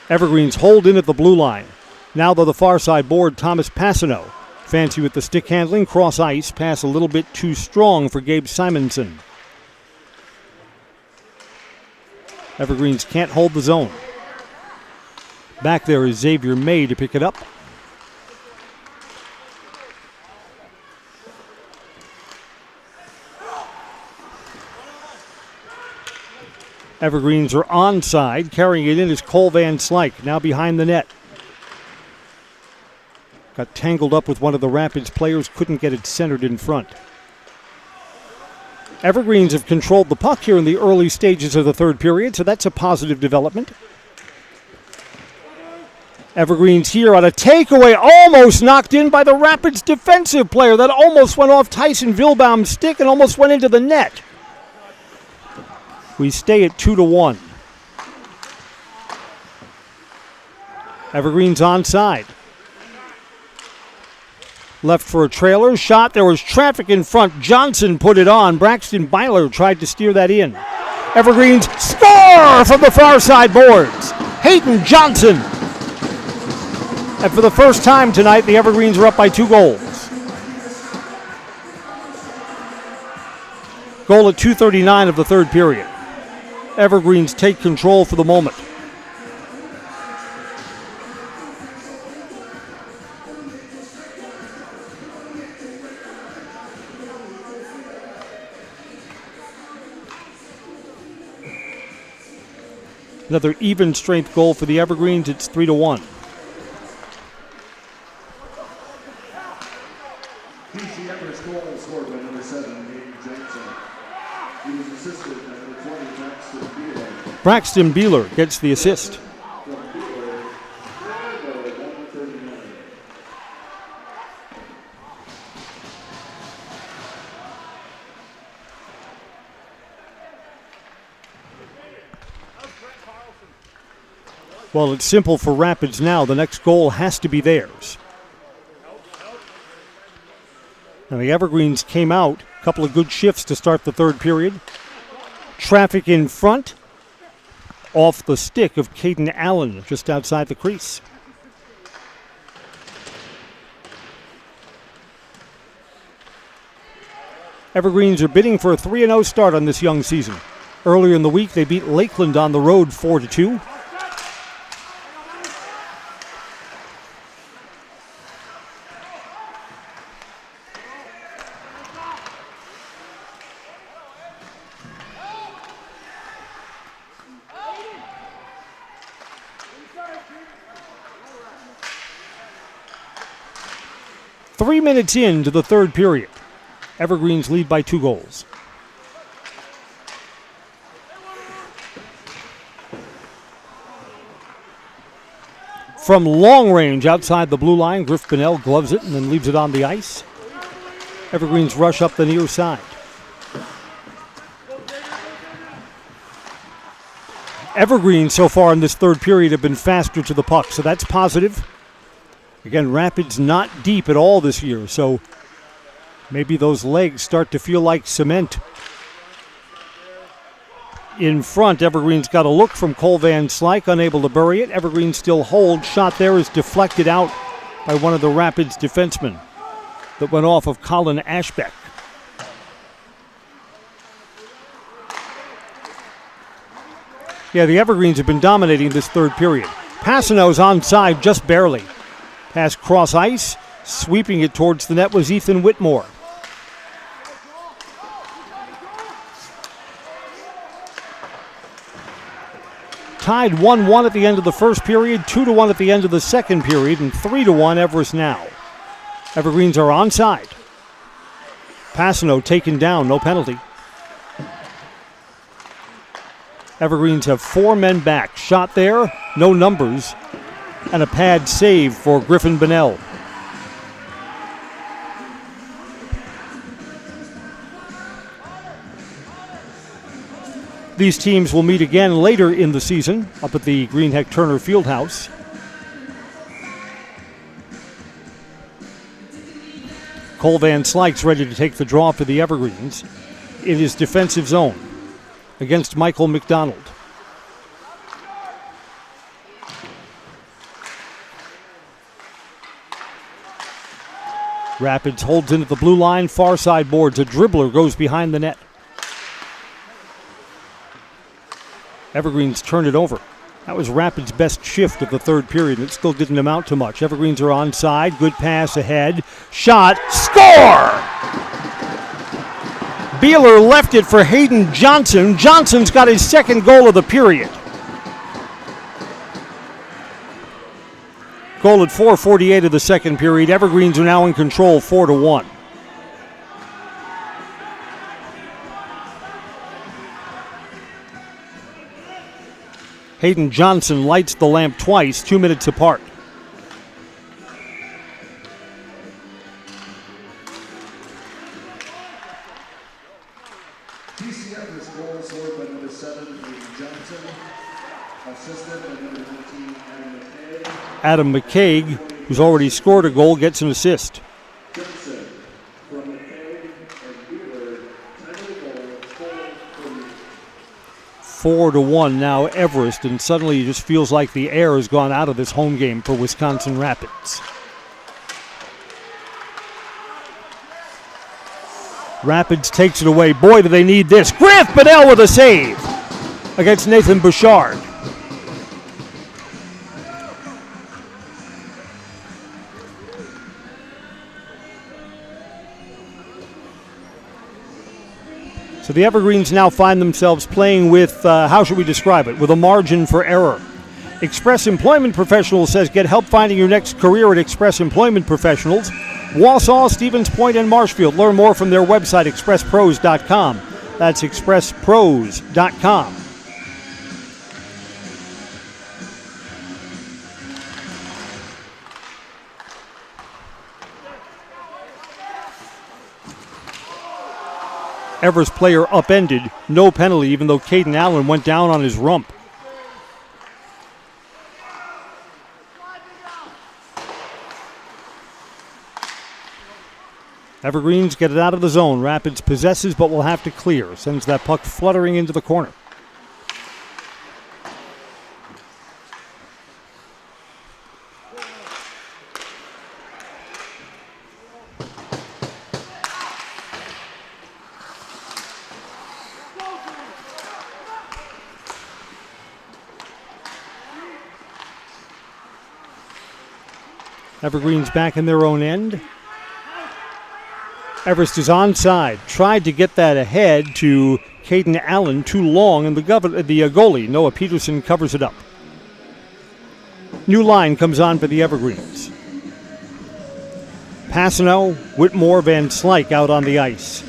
Evergreens hold in at the blue line. Now to the far side board, Thomas Passano. Fancy with the stick handling, cross ice, pass a little bit too strong for Gabe Simonson. Evergreens can't hold the zone. Back there is Xavier May to pick it up. Evergreens are onside. Carrying it in is Cole Van Slyke, now behind the net. Got tangled up with one of the Rapids players, couldn't get it centered in front. Evergreens have controlled the puck here in the early stages of the third period, so that's a positive development. Evergreens here on a takeaway, almost knocked in by the Rapids defensive player. That almost went off Tyson Vilbaum's stick and almost went into the net. We stay at 2-1. Evergreens onside. Left for a trailer shot. There was traffic in front. Johnson put it on. Braxton Byler tried to steer that in. Evergreens score from the far side boards. Hayden Johnson. And for the first time tonight, the Evergreens are up by 2 goals. Goal at 2:39 of the third period. Evergreens take control for the moment. Another even strength goal for the Evergreens. It's 3-1. DC Everest goal scored by number 7, Hayden Johnson. He was assisted by number 20, Braxton Beeler. Braxton Beeler gets the assist. From Beeler, 139. Well, it's simple for Rapids now. The next goal has to be theirs. Now the Evergreens came out. A couple of good shifts to start the third period. Traffic in front. Off the stick of Caden Allen just outside the crease. Evergreens are bidding for a 3-0 start on this young season. Earlier in the week, they beat Lakeland on the road 4-2. Three minutes into the third period. Evergreens lead by 2 goals. From long range outside the blue line, Griff Bonnell gloves it and then leaves it on the ice. Evergreens rush up the near side. Evergreens so far in this third period have been faster to the puck, so that's positive. Again, Rapids not deep at all this year, so maybe those legs start to feel like cement. In front, Evergreens got a look from Cole Van Slyke, unable to bury it. Evergreens still hold. Shot there is deflected out by one of the Rapids defensemen that went off of Colin Ashbeck. Yeah, the Evergreens have been dominating this third period. Passano's onside just barely. Pass cross ice, sweeping it towards the net was Ethan Whitmore. Tied 1-1 at the end of the first period, 2-1 at the end of the second period, and 3-1 Everest now. Evergreens are onside. Passano taken down, no penalty. Evergreens have 4 men back. Shot there, no numbers, and a pad save for Griffin Bonnell. These teams will meet again later in the season up at the Greenheck Turner Fieldhouse. Cole Van Slyke's ready to take the draw for the Evergreens in his defensive zone against Michael McDonald. Rapids holds in at the blue line, far side boards. A dribbler goes behind the net. Evergreens turn it over. That was Rapids' best shift of the third period. It still didn't amount to much. Evergreens are onside. Good pass ahead. Shot. Score! Beeler left it for Hayden Johnson. Johnson's got his second goal of the period. Goal at 4:48 of the second period. Evergreens are now in control, 4-1. Hayden Johnson lights the lamp twice, 2 minutes apart. DC Everest goal scored by number 7, Hayden Johnson. Assisted by number 19, Adam McKay. Adam McCaig, who's already scored a goal, gets an assist. Johnson from McKay and Beeler. Time of the goal, 4-1 now Everest, and suddenly it just feels like the air has gone out of this home game for Wisconsin Rapids. Rapids takes it away. Boy, do they need this. Griff Bedell with a save against Nathan Bouchard. So the Evergreens now find themselves playing with, how should we describe it, with a margin for error. Express Employment Professionals says get help finding your next career at Express Employment Professionals. Wausau, Stevens Point, and Marshfield. Learn more from their website, expresspros.com. That's expresspros.com. Everest player upended, no penalty, even though Caden Allen went down on his rump. Evergreens get it out of the zone. Rapids possesses, but will have to clear. Sends that puck fluttering into the corner. Evergreens back in their own end. Everest is onside. Tried to get that ahead to Caden Allen, too long, and the goalie, Noah Peterson, covers it up. New line comes on for the Evergreens. Passano, Whitmore, Van Slyke out on the ice.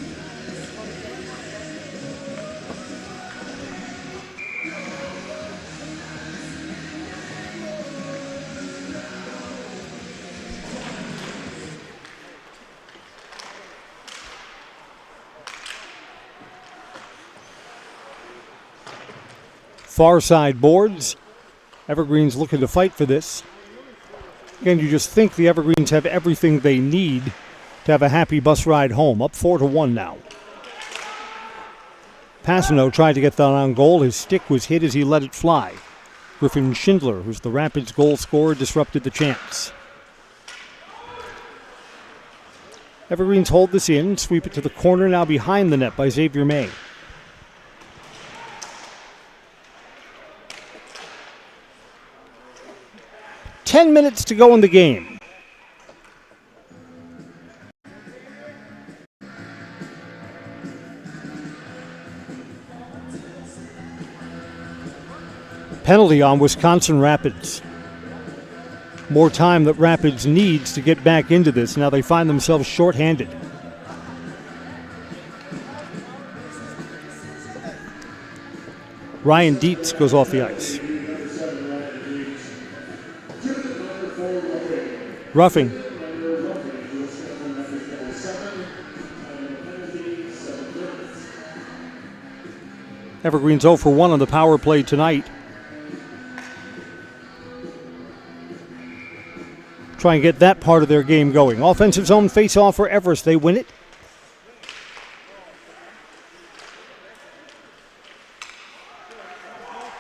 Far side boards. Evergreens looking to fight for this. Again, you just think the Evergreens have everything they need to have a happy bus ride home. Up 4-1 now. Passano tried to get that on goal. His stick was hit as he let it fly. Griffin Schindler, who's the Rapids goal scorer, disrupted the chance. Evergreens hold this in, sweep it to the corner, now behind the net by Xavier May. Ten minutes to go in the game. Penalty on Wisconsin Rapids. More time that Rapids needs to get back into this. Now they find themselves shorthanded. Ryan Dietz goes off the ice. Roughing. Evergreens 0 for 1 on the power play tonight. Try and get that part of their game going. Offensive zone face-off for Everest. They win it.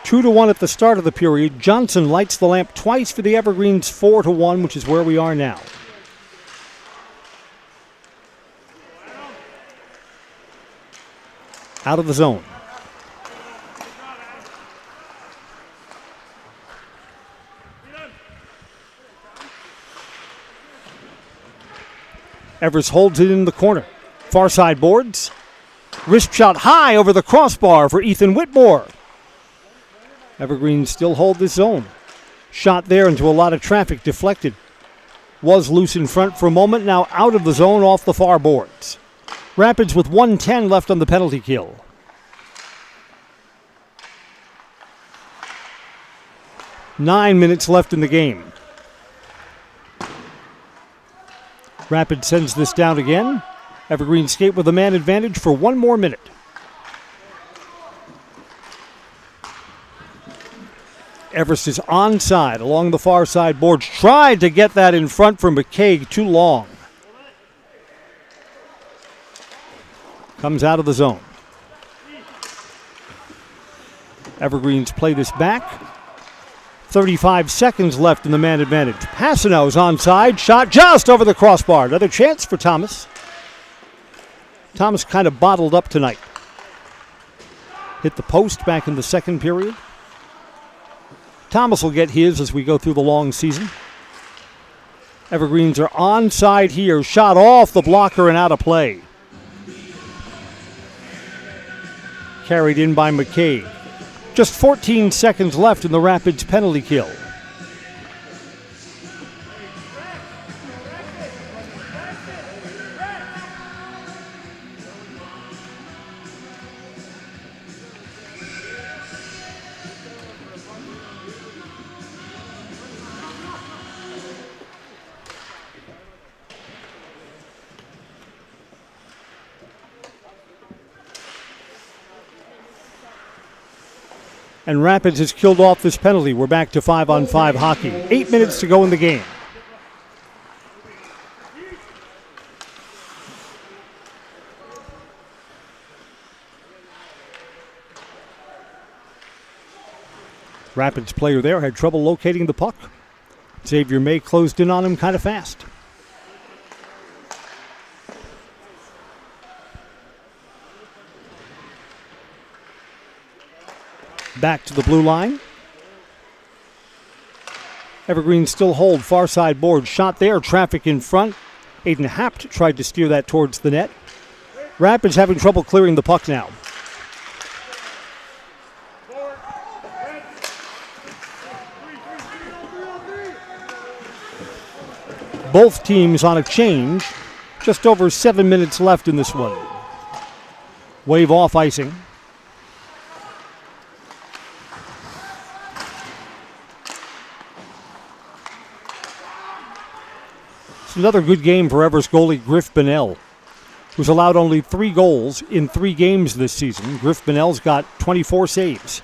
Two to 1 at the start of the period. Johnson lights the lamp twice for the Evergreens, 4-1, which is where we are now. Out of the zone. Everest holds it in the corner. Far side boards. Wrist shot high over the crossbar for Ethan Whitmore. Evergreens still hold this zone. Shot there into a lot of traffic, deflected. Was loose in front for a moment, now out of the zone off the far boards. Rapids with 1:10 left on the penalty kill. Nine minutes left in the game. Rapids sends this down again. Evergreen skate with a man advantage for one more minute. Everest is onside along the far side boards. Tried to get that in front for McCaig, too long. Comes out of the zone. Evergreens play this back. 35 seconds left in the man advantage. Passano's onside. Shot just over the crossbar. Another chance for Thomas. Thomas kind of bottled up tonight. Hit the post back in the second period. Thomas will get his as we go through the long season. Evergreens are onside here. Shot off the blocker and out of play. Carried in by McKay. Just 14 seconds left in the Rapids penalty kill. And Rapids has killed off this penalty. We're back to 5-on-5 hockey. 8 minutes to go in the game. Rapids player there had trouble locating the puck. Xavier May closed in on him kind of fast. Back to the blue line. Evergreen still hold far side board. Shot there, traffic in front. Aiden Hapt tried to steer that towards the net. Rapids having trouble clearing the puck now. Both teams on a change. Just over 7 minutes left in this one. Wave off icing. Another good game for Everest goalie Griff Bonnell, who's allowed only 3 goals in 3 games this season. Griff Bonnell's got 24 saves.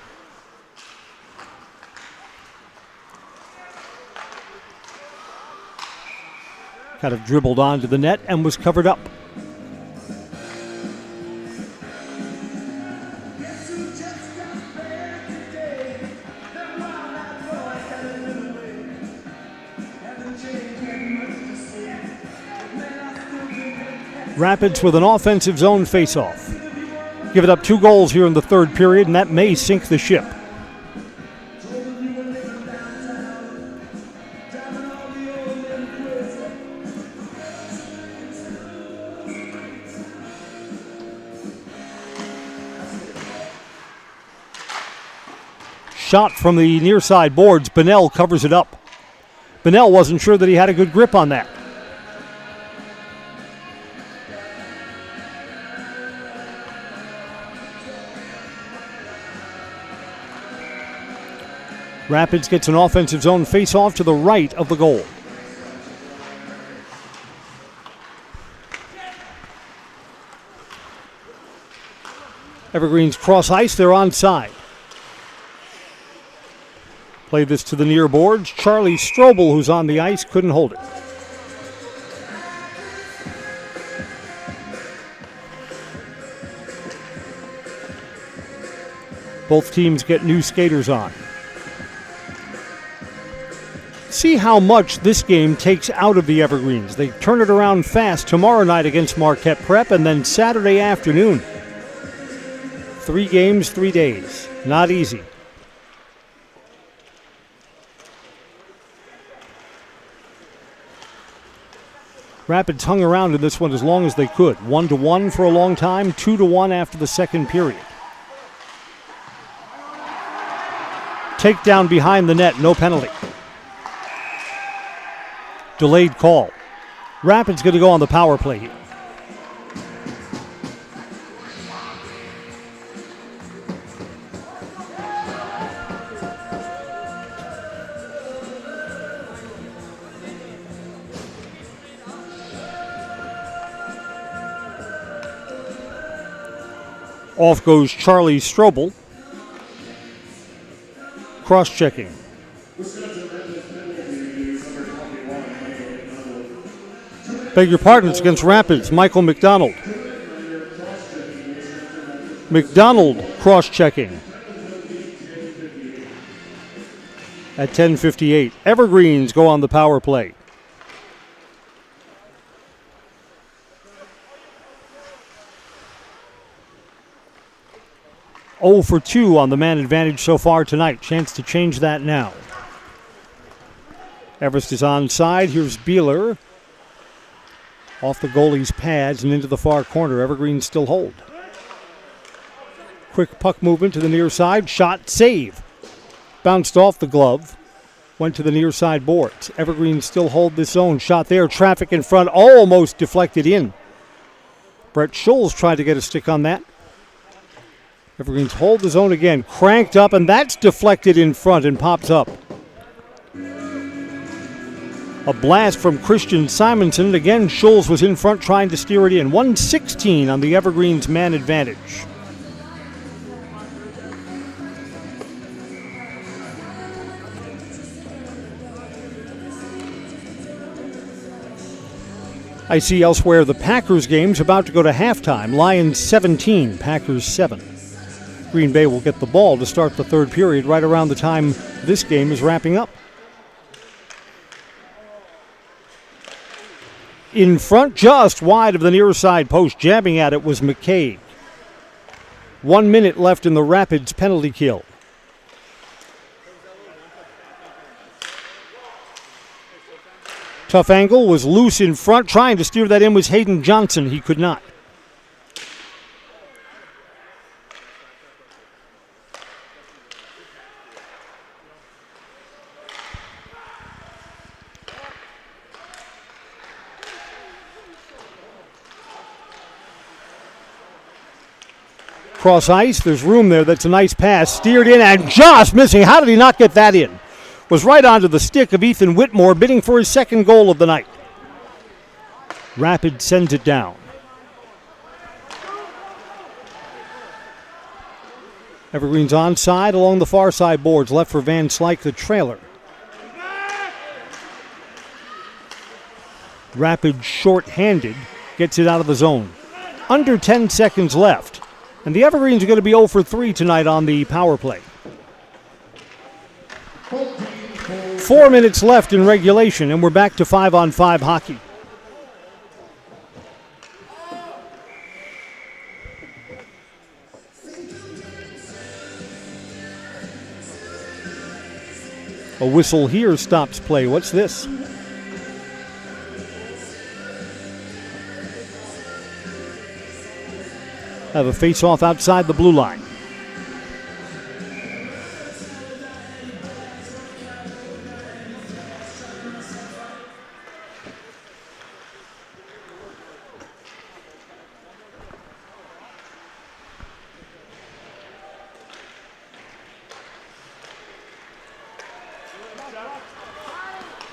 Kind of dribbled onto the net and was covered up. Rapids with an offensive zone faceoff. Give it up 2 goals here in the third period, and that may sink the ship. Shot from the near side boards. Bonnell covers it up. Bonnell wasn't sure that he had a good grip on that. Rapids gets an offensive zone face-off to the right of the goal. Evergreens cross ice, they're onside. Play this to the near boards. Charlie Strobel, who's on the ice, couldn't hold it. Both teams get new skaters on. See how much this game takes out of the Evergreens. They turn it around fast tomorrow night against Marquette Prep, and then Saturday afternoon. 3 games, 3 days. Not easy. Rapids hung around in this one as long as they could. 1-1 for a long time, 2-1 after the second period. Takedown behind the net, no penalty. Delayed call. Rapids going to go on the power play here. Off goes Charlie Strobel. Cross-checking. Beg your pardon, it's against Rapids. Michael McDonald. McDonald cross-checking. At 10:58. Evergreens go on the power play. 0 for 2 on the man advantage so far tonight. Chance to change that now. Everest is onside. Here's Beeler. Off the goalie's pads and into the far corner. Evergreen still hold. Quick puck movement to the near side. Shot, save. Bounced off the glove. Went to the near side boards. Evergreen still hold this zone. Shot there. Traffic in front. Almost deflected in. Brett Scholes tried to get a stick on that. Evergreens hold the zone again. Cranked up, and that's deflected in front and pops up. A blast from Christian Simonson. Again, Scholes was in front trying to steer it in. 1:16 on the Evergreens man advantage. I see elsewhere the Packers game's about to go to halftime. Lions 17, Packers 7. Green Bay will get the ball to start the third period right around the time this game is wrapping up. In front, just wide of the near side post, jabbing at it was McCabe. 1 minute left in the Rapids penalty kill. Tough angle, was loose in front. Trying to steer that in was Hayden Johnson. He could not. Cross ice, there's room there. That's a nice pass. Steered in and just missing. How did he not get that in? Was right onto the stick of Ethan Whitmore, bidding for his second goal of the night. Rapid sends it down. Evergreen's onside along the far side boards. Left for Van Slyke, the trailer. Rapid short-handed. Gets it out of the zone. Under 10 seconds left. And the Evergreens are going to be 0 for 3 tonight on the power play. 4 minutes left in regulation, and we're back to 5-on-5 hockey. A whistle here stops play. What's this? Have a face-off outside the blue line.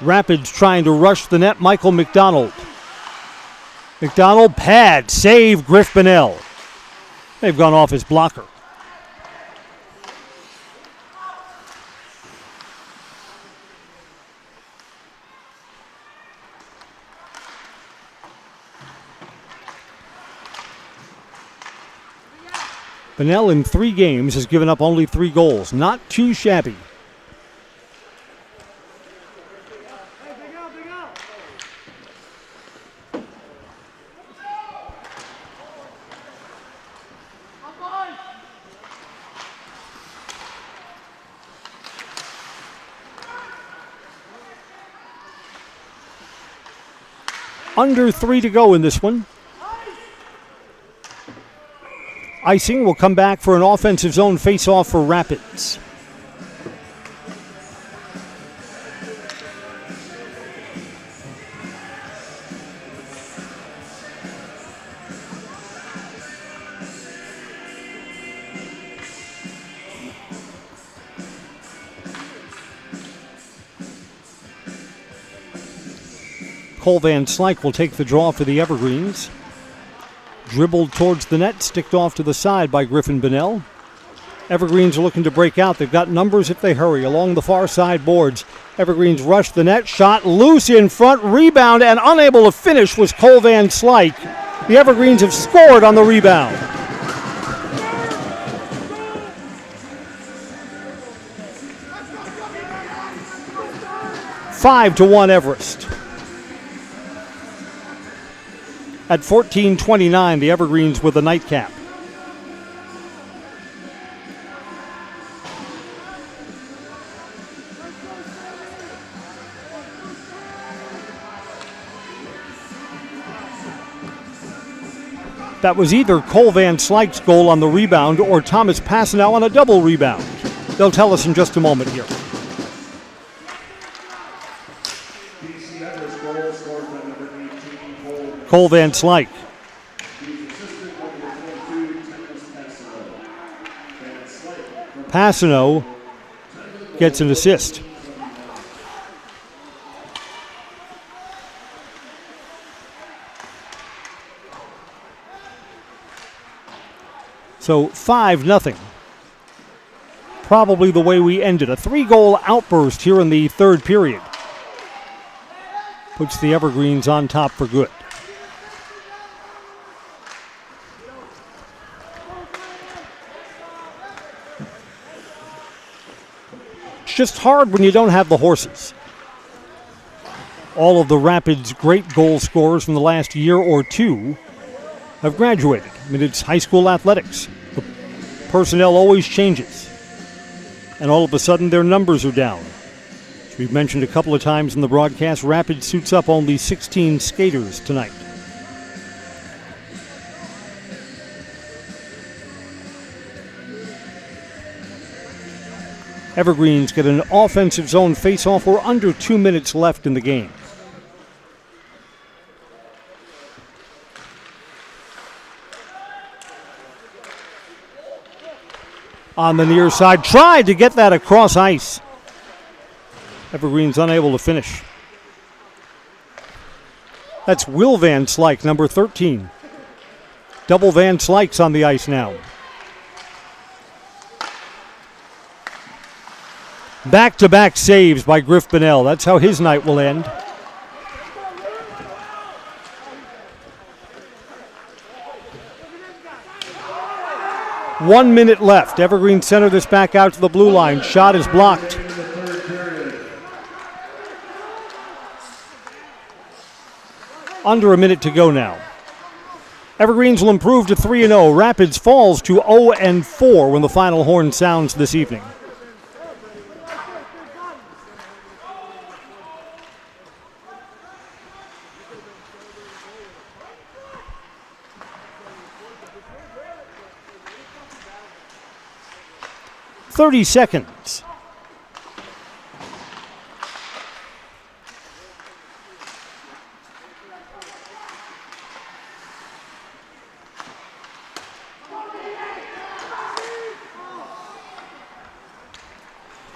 Rapids trying to rush the net. Michael McDonald. McDonald pad, save Griff Bonnell. They've gone off his blocker. Bonnell in 3 games has given up only 3 goals. Not too shabby. Under 3 to go in this one. Icing will come back for an offensive zone face-off for Rapids. Cole Van Slyke will take the draw for the Evergreens. Dribbled towards the net, sticked off to the side by Griffin Bonnell. Evergreens are looking to break out. They've got numbers if they hurry along the far side boards. Evergreens rush the net, shot loose in front, rebound, and unable to finish was Cole Van Slyke. The Evergreens have scored on the rebound. Five to 1 Everest. At 14:29, the Evergreens with a nightcap. That was either Cole Van Slyke's goal on the rebound or Thomas Passanow on a double rebound. They'll tell us in just a moment here. Cole Van Slyke. Passanow gets an assist. So 5-0. Probably the way we ended. A 3-goal outburst here in the third period. Puts the Evergreens on top for good. It's just hard when you don't have the horses. All of the Rapids' great goal scorers from the last year or two have graduated. I mean, it's high school athletics. The personnel always changes. And all of a sudden, their numbers are down. As we've mentioned a couple of times in the broadcast, Rapids suits up only 16 skaters tonight. Evergreens get an offensive zone face-off. We're under 2 minutes left in the game. On the near side, tried to get that across ice. Evergreen's unable to finish. That's Will Van Slyke, number 13. Double Van Slyke's on the ice now. Back-to-back saves by Griff Bonnell. That's how his night will end. One minute left. Evergreen center this back out to the blue line. Shot is blocked. Under a minute to go now. Evergreens will improve to 3-0. Rapids falls to 0-4 when the final horn sounds this evening. .30 seconds.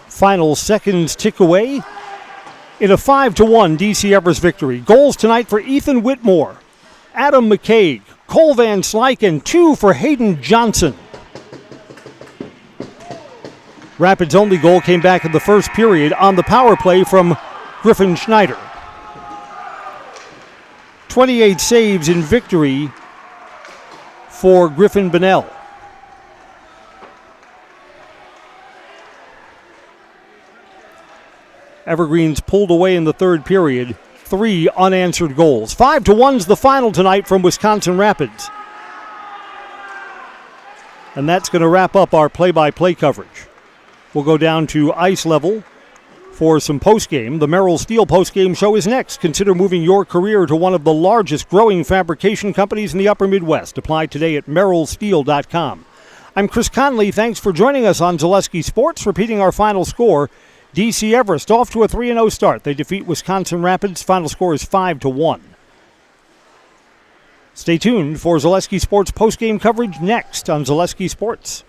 Final seconds tick away in a 5-1 DC Everest victory. Goals tonight for Ethan Whitmore, Adam McCaig, Cole Van Slyke, and 2 for Hayden Johnson. Rapids' only goal came back in the first period on the power play from Griffin Schneider. 28 saves in victory for Griffin Bonnell. Evergreens pulled away in the third period. 3 unanswered goals. 5-1's the final tonight from Wisconsin Rapids. And that's going to wrap up our play-by-play coverage. We'll go down to ice level for some postgame. The Merrill Steel postgame show is next. Consider moving your career to one of the largest growing fabrication companies in the upper Midwest. Apply today at merrillsteel.com. I'm Chris Conley. Thanks for joining us on Zaleski Sports. Repeating our final score, DC Everest off to a 3-0 start. They defeat Wisconsin Rapids. Final score is 5-1. Stay tuned for Zaleski Sports postgame coverage next on Zaleski Sports.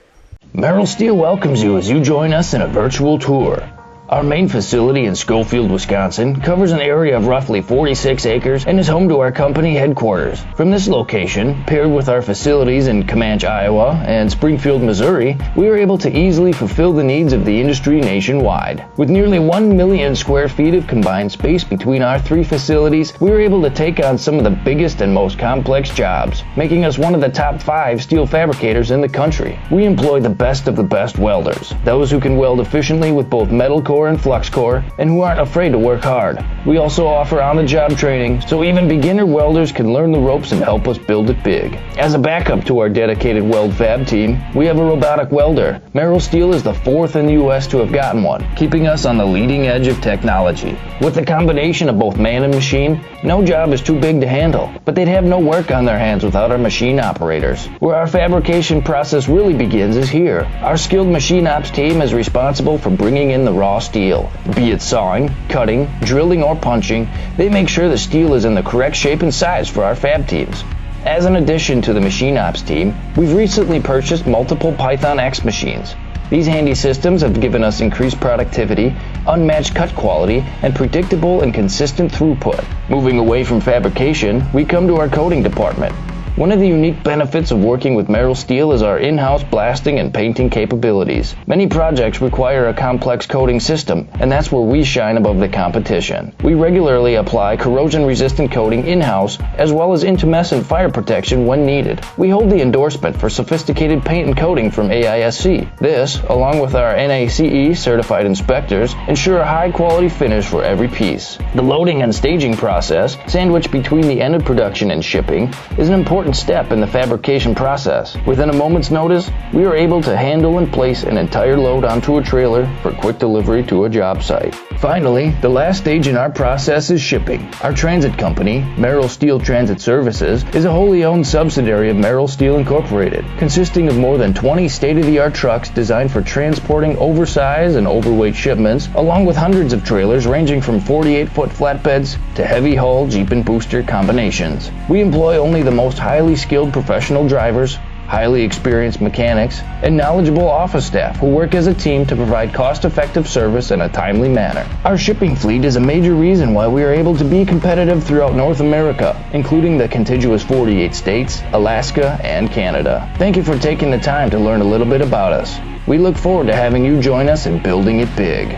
Merrill Steel welcomes you as you join us in a virtual tour. Our main facility in Schofield, Wisconsin covers an area of roughly 46 acres and is home to our company headquarters. From this location, paired with our facilities in Comanche, Iowa and Springfield, Missouri, we are able to easily fulfill the needs of the industry nationwide. With nearly 1 million square feet of combined space between our 3 facilities, we are able to take on some of the biggest and most complex jobs, making us one of the top 5 steel fabricators in the country. We employ the best of the best welders, those who can weld efficiently with both metal core core and flux core, and who aren't afraid to work hard. We also offer on-the-job training, so even beginner welders can learn the ropes and help us build it big. As a backup to our dedicated weld fab team, we have a robotic welder. Merrill Steel is the 4th in the U.S. to have gotten one, keeping us on the leading edge of technology. With the combination of both man and machine, no job is too big to handle, but they'd have no work on their hands without our machine operators. Where our fabrication process really begins is here. Our skilled machine ops team is responsible for bringing in the raw steel. Be it sawing, cutting, drilling, or punching, they make sure the steel is in the correct shape and size for our fab teams. As an addition to the machine ops team, we've recently purchased multiple Python X machines. These handy systems have given us increased productivity, unmatched cut quality, and predictable and consistent throughput. Moving away from fabrication, we come to our coating department. One of the unique benefits of working with Merrill Steel is our in-house blasting and painting capabilities. Many projects require a complex coating system, and that's where we shine above the competition. We regularly apply corrosion-resistant coating in-house, as well as intumescent fire protection when needed. We hold the endorsement for sophisticated paint and coating from AISC. This, along with our NACE certified inspectors, ensure a high-quality finish for every piece. The loading and staging process, sandwiched between the end of production and shipping, is an important step in the fabrication process. Within a moment's notice, we are able to handle and place an entire load onto a trailer for quick delivery to a job site. Finally, the last stage in our process is shipping. Our transit company, Merrill Steel Transit Services, is a wholly owned subsidiary of Merrill Steel Incorporated, consisting of more than 20 state-of-the-art trucks designed for transporting oversized and overweight shipments, along with hundreds of trailers ranging from 48-foot flatbeds to heavy-haul Jeep and booster combinations. We employ only the most highly skilled professional drivers, highly experienced mechanics, and knowledgeable office staff who work as a team to provide cost-effective service in a timely manner. Our shipping fleet is a major reason why we are able to be competitive throughout North America, including the contiguous 48 states, Alaska, and Canada. Thank you for taking the time to learn a little bit about us. We look forward to having you join us in building it big.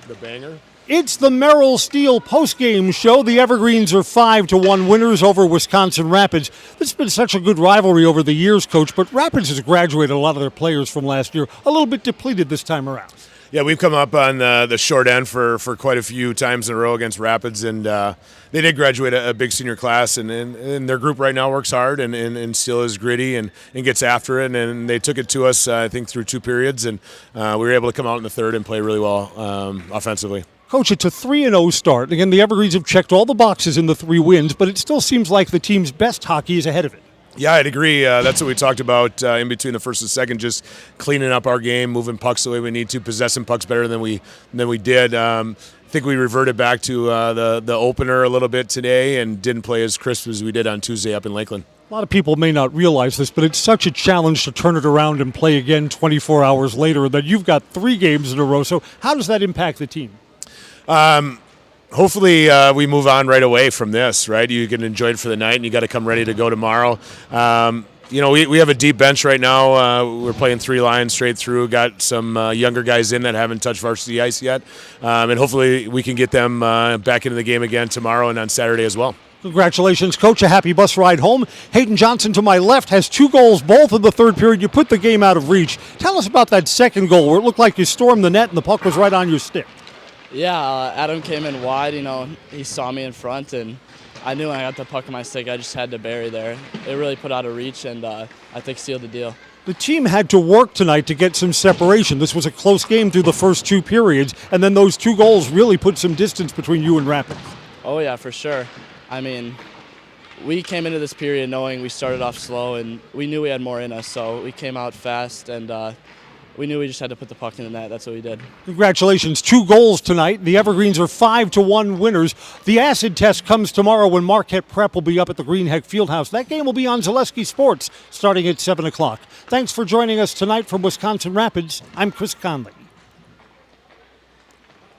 The banger? It's the Merrill Steel postgame show. The Evergreens are 5-1 winners over Wisconsin Rapids. It's been such a good rivalry over the years, Coach, but Rapids has graduated a lot of their players from last year, a little bit depleted this time around. Yeah, we've come up on the short end for quite a few times in a row against Rapids, and they did graduate a big senior class, and their group right now works hard and still is gritty and gets after it, and they took it to us, I think, through 2 periods, and we were able to come out in the third and play really well offensively. Coach, it's a 3-0 start. Again, the Evergreens have checked all the boxes in the 3 wins, but it still seems like the team's best hockey is ahead of it. Yeah, I'd agree. That's what we talked about in between the first and second, just cleaning up our game, moving pucks the way we need to, possessing pucks better than we did. I think we reverted back to the opener a little bit today and didn't play as crisp as we did on Tuesday up in Lakeland. A lot of people may not realize this, but it's such a challenge to turn it around and play again 24 hours later that you've got 3 games in a row. So how does that impact the team? Hopefully we move on right away from this, right? You can enjoy it for the night, and you got to come ready to go tomorrow. We have a deep bench right now. We're playing 3 lines straight through. Got some younger guys in that haven't touched varsity ice yet. And hopefully we can get them back into the game again tomorrow and on Saturday as well. Congratulations, Coach. A happy bus ride home. Hayden Johnson to my left has 2 goals, both in the third period. You put the game out of reach. Tell us about that second goal where it looked like you stormed the net and the puck was right on your stick. Yeah, Adam came in wide. He saw me in front, and I knew when I got the puck in my stick, I just had to bury there. It really put out of reach, and I think sealed the deal. The team had to work tonight to get some separation. This was a close game through the first 2 periods, and then those 2 goals really put some distance between you and Rapids. Oh, yeah, for sure. I mean, we came into this period knowing we started off slow, and we knew we had more in us, so we came out fast, and we knew we just had to put the puck in the net. That's what we did. Congratulations. 2 goals tonight. The Evergreens are 5-1 winners. The acid test comes tomorrow when Marquette Prep will be up at the Greenheck Fieldhouse. That game will be on Zaleski Sports starting at 7 o'clock. Thanks for joining us tonight from Wisconsin Rapids. I'm Chris Conley.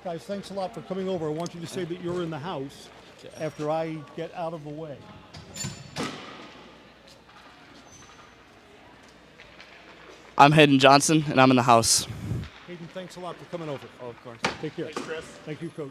Guys, thanks a lot for coming over. I want you to say that you're in the house after I get out of the way. I'm Hayden Johnson, and I'm in the house. Hayden, thanks a lot for coming over. Oh, of course. Take care. Thanks, Chris. Thank you, Coach.